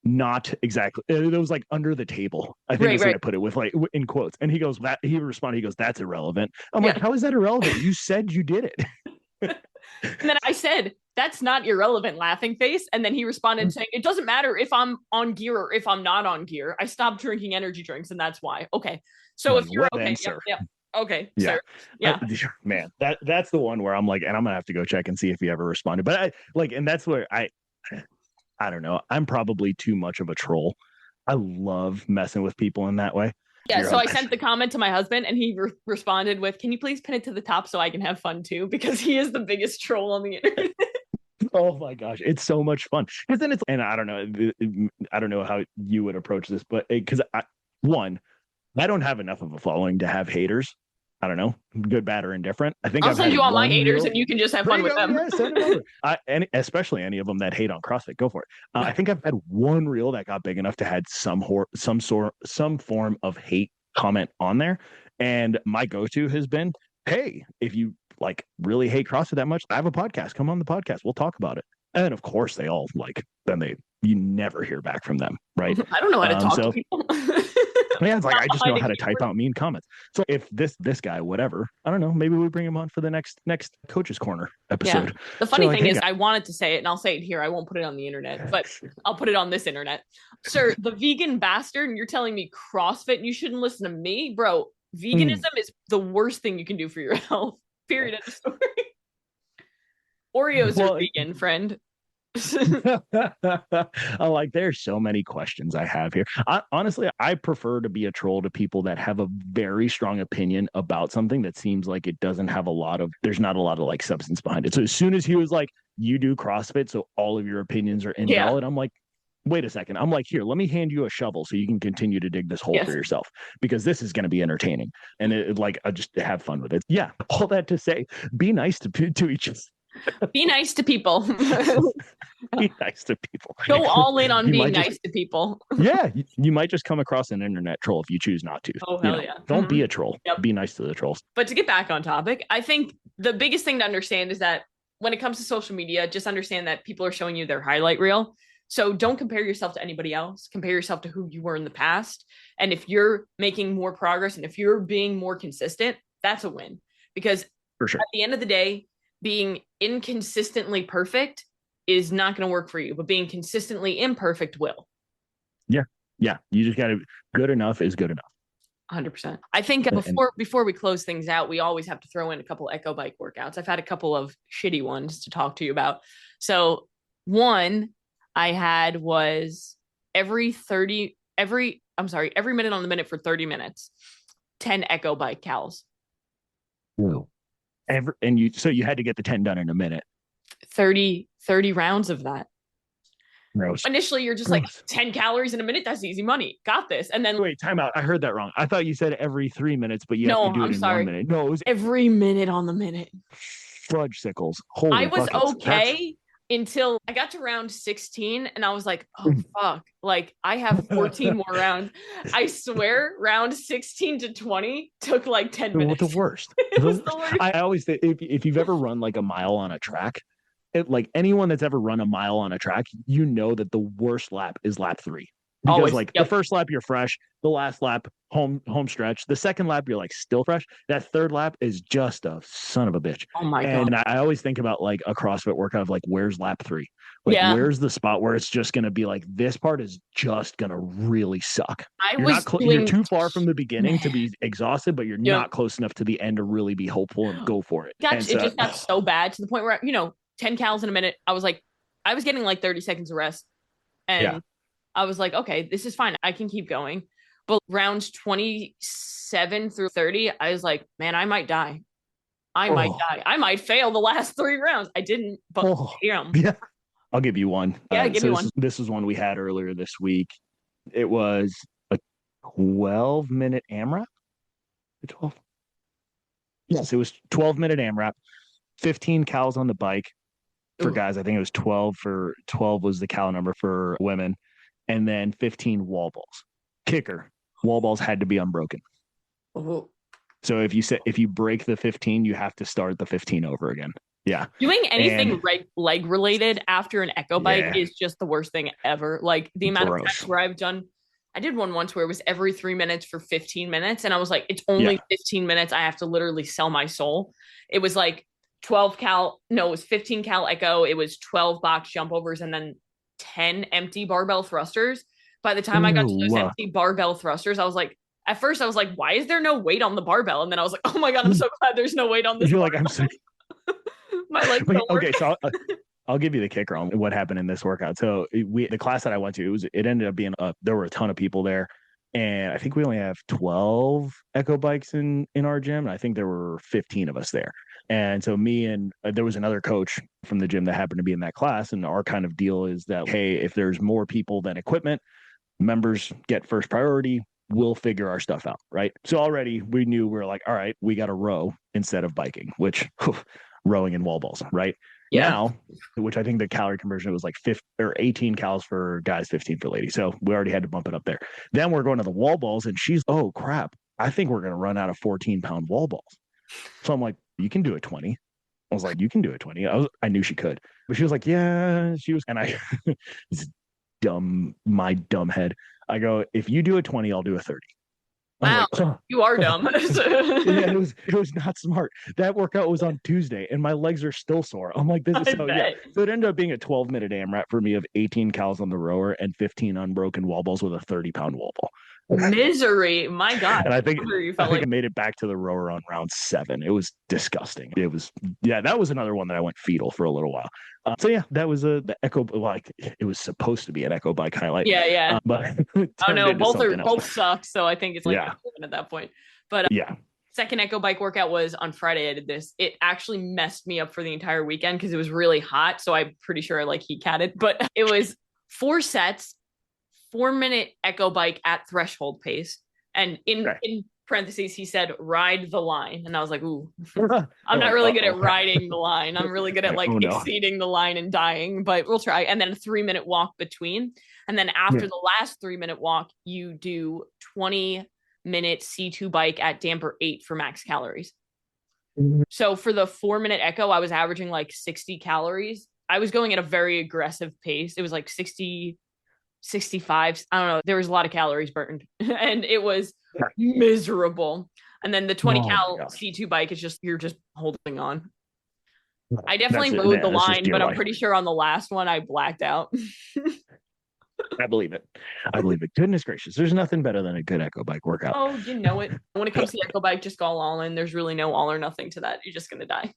not exactly, it was like under the table. I think I put it with like in quotes. And he responded, he goes, that's irrelevant. I'm like, how is that irrelevant? You said you did it. And then I said, that's not irrelevant, laughing face. And then he responded saying, it doesn't matter if I'm on gear or if I'm not on gear. I stopped drinking energy drinks and that's why. Okay. So if you're okay, yep. Okay, yeah. Sir. Yeah. Man, that's the one where I'm like, and I'm gonna have to go check and see if he ever responded. But I like, and that's where I don't know. I'm probably too much of a troll. I love messing with people in that way. Yeah, so I sent the comment to my husband and he responded with, can you please pin it to the top so I can have fun too? Because he is the biggest troll on the internet. Oh my gosh, it's so much fun. Because then and I don't know how you would approach this, but because I don't have enough of a following to have haters. I don't know, good, bad, or indifferent. I think I'll send you all my haters and you can just have fun with them. Yeah, send them over. Especially any of them that hate on CrossFit, go for it. I think I've had one reel that got big enough to had some form of hate comment on there, and my go-to has been, hey, if you like really hate CrossFit that much, I have a podcast. Come on the podcast. We'll talk about it. And of course, they all you never hear back from them, right? I don't know how to talk to people. Yeah, it's like I just know how to type out mean comments. So if this guy, whatever, I don't know, maybe we bring him on for the next Coach's Corner episode. Yeah. The funny thing is, I wanted to say it, and I'll say it here. I won't put it on the internet, but I'll put it on this internet. Sir, the vegan bastard, and you're telling me CrossFit and you shouldn't listen to me? Bro, veganism is the worst thing you can do for your health. Period. End of story. Oreos are vegan, friend. Like there's so many questions I have here. Honestly, I prefer to be a troll to people that have a very strong opinion about something that seems like it doesn't have there's not a lot of like substance behind it. So as soon as he was like, you do CrossFit, so all of your opinions are invalid, I'm like, wait a second. I'm like, here, let me hand you a shovel so you can continue to dig this hole for yourself, because this is going to be entertaining. And I just have fun with it. Yeah. All that to say, be nice to each other. Be nice to people. Be nice to people. Go all in on being nice to people. Yeah, you might just come across an internet troll if you choose not to. Oh, hell yeah. Don't be a troll. Yep. Be nice to the trolls. But to get back on topic, I think the biggest thing to understand is that when it comes to social media, just understand that people are showing you their highlight reel. So don't compare yourself to anybody else. Compare yourself to who you were in the past. And if you're making more progress and if you're being more consistent, that's a win. Because for sure, at the end of the day, being inconsistently perfect is not going to work for you, but being consistently imperfect will. Yeah. You just got to, good enough is good enough. 100%. I think before we close things out, we always have to throw in a couple Echo Bike workouts. I've had a couple of shitty ones to talk to you about. So one I had was every minute on the minute for 30 minutes, 10 Echo Bike cals. Whoa. So you had to get the 10 done in a minute. 30 rounds of that. Gross. Initially, you're just like 10 calories in a minute. That's easy money. Got this. And then wait, time out. I heard that wrong. I thought you said every 3 minutes, but you have to do it in 1 minute. No, it was every minute on the minute. fudge sickles. I Holy was buckets. okay until I got to round 16 and I was like, oh fuck, like I have 14 more rounds. I swear round 16 to 20 took like 10 The minutes. worst. It The was the worst. worst. I always think if you've ever run like a mile on a track, like anyone that's ever run a mile on a track, you know that the worst lap is lap 3. Because Always. like the Yep. first lap you're fresh, the last lap home stretch, the second lap you're like still fresh. That third lap is just a son of a bitch. Oh my God. And I always think about like a CrossFit workout of like where's lap 3? Like Yeah. where's the spot where it's just gonna be like this part is just gonna really suck. I You're was not you're doing too far from the beginning to be exhausted, but you're yep. not close enough to the end to really be hopeful and go for it. And It so just got so bad to the point where 10 calories in a minute. I was like, I was getting like 30 seconds of rest. yeah. And I was like, okay, this is fine. I can keep going. But rounds 27 through 30, I was like, man, I might die. I might die. I might fail the last 3 rounds. I didn't, but damn. Yeah. I'll give you one. Yeah, give me one. This is one we had earlier this week. It was a 12-minute AMRAP. 12. Yes, it was 12-minute AMRAP. 15 cals on the bike for guys. I think it was 12 was the cal number for women, and then 15 wall balls. Kicker: wall balls had to be unbroken. Ooh. So if you break the 15, you have to start the 15 over again. Yeah. Doing anything leg related after an echo bike is just the worst thing ever. Like the amount of tests where I've done, I did one once where it was every 3 minutes for 15 minutes. And I was like, it's only 15 minutes. I have to literally sell my soul. It was like 12 cal. No, it was 15 cal echo. It was 12 box jump overs and then 10 empty barbell thrusters. By the time I got to those empty barbell thrusters, I was like, at first I was like, why is there no weight on the barbell? And then I was like, oh my God, I'm so glad there's no weight on this. You're like, I'm sick. My legs don't work. Okay, so I'll give you the kicker on what happened in this workout. So the class that I went to, it ended up being there were a ton of people there, and I think we only have 12 echo bikes in our gym. I think there were 15 of us there, and so me and there was another coach from the gym that happened to be in that class. And our kind of deal is that, hey, if there's more people than equipment, members get first priority. We'll figure our stuff out, right? So already we knew we were like, all right, we got to row instead of biking, which rowing and wall balls, right? Yeah. Now, which I think the calorie conversion was like 15 or 18 calories for guys, 15 for ladies. So we already had to bump it up there. Then we're going to the wall balls, and she's, oh crap, I think we're going to run out of 14-pound wall balls. So I'm like, you can do a 20. I was like, you can do a 20. I knew she could, but she was like, yeah, she was. And I, my dumb head. I go, if you do a 20, I'll do a 30. Wow, like, oh. You are dumb. Yeah, it was not smart. That workout was on Tuesday, and my legs are still sore. I'm like, this is so yeah. So it ended up being a 12-minute AMRAP for me of 18 cals on the rower and 15 unbroken wall balls with a 30-pound wall ball. Misery, my God. And I think I made it back to the rower on round 7. It was disgusting. It was that was another one that I went fetal for a little while. So yeah, that was the echo. Like it was supposed to be an echo bike highlight. Yeah. But oh no, both suck. So I think it's like at that point. But second echo bike workout was on Friday. I did this. It actually messed me up for the entire weekend because it was really hot. So I'm pretty sure I like heat catted. But it was 4 sets. 4-minute echo bike at threshold pace. And in parentheses, he said, ride the line. And I was like, ooh, I'm not really good at riding the line. I'm really good at exceeding the line and dying, but we'll try. And then a 3-minute walk between. And then after the last 3-minute walk, you do 20-minute C2 bike at damper 8 for max calories. So for the 4-minute echo, I was averaging like 60 calories. I was going at a very aggressive pace. It was like 60, 65. I don't know. There was a lot of calories burned and it was miserable. And then the 20 cal C2 bike is just, you're just holding on. I definitely rode the line, but I'm pretty sure on the last one I blacked out. I believe it. Goodness gracious. There's nothing better than a good echo bike workout. Oh, you know it. When it comes to the echo bike, just go all in. There's really no all or nothing to that. You're just going to die.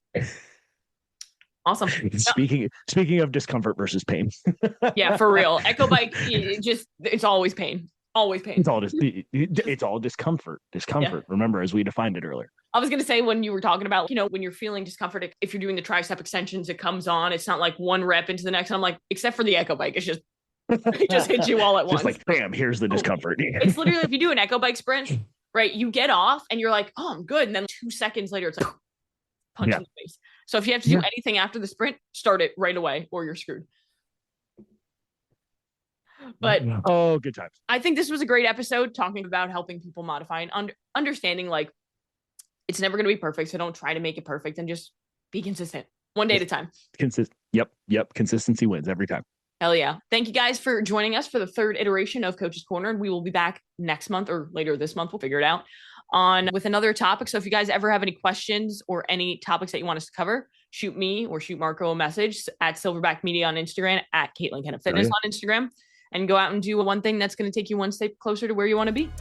Awesome. Speaking of discomfort versus pain. Yeah, for real. Echo bike, it's always pain. Always pain. It's all discomfort. Discomfort. Yeah. Remember, as we defined it earlier. I was going to say when you were talking about, when you're feeling discomfort, if you're doing the tricep extensions, it comes on. It's not like one rep into the next. And I'm like, except for the echo bike, it just hits you all at once. Just like, bam, here's the discomfort. It's literally, if you do an echo bike sprint, right, you get off and you're like, oh, I'm good. And then 2 seconds later, it's like, punch in the face. So if you have to do anything after the sprint, start it right away or you're screwed. But oh, good times. I think this was a great episode talking about helping people modify and understanding like it's never going to be perfect. So don't try to make it perfect and just be consistent one day at a time. Yep. Consistency wins every time. Hell yeah. Thank you guys for joining us for the third iteration of Coach's Corner. And we will be back next month or later this month. We'll figure it out on with another topic. So if you guys ever have any questions or any topics that you want us to cover, shoot me or shoot Marco a message at Silverback Media on Instagram, at Caitlin Kennett Fitness on Instagram, and go out and do one thing that's going to take you one step closer to where you want to be.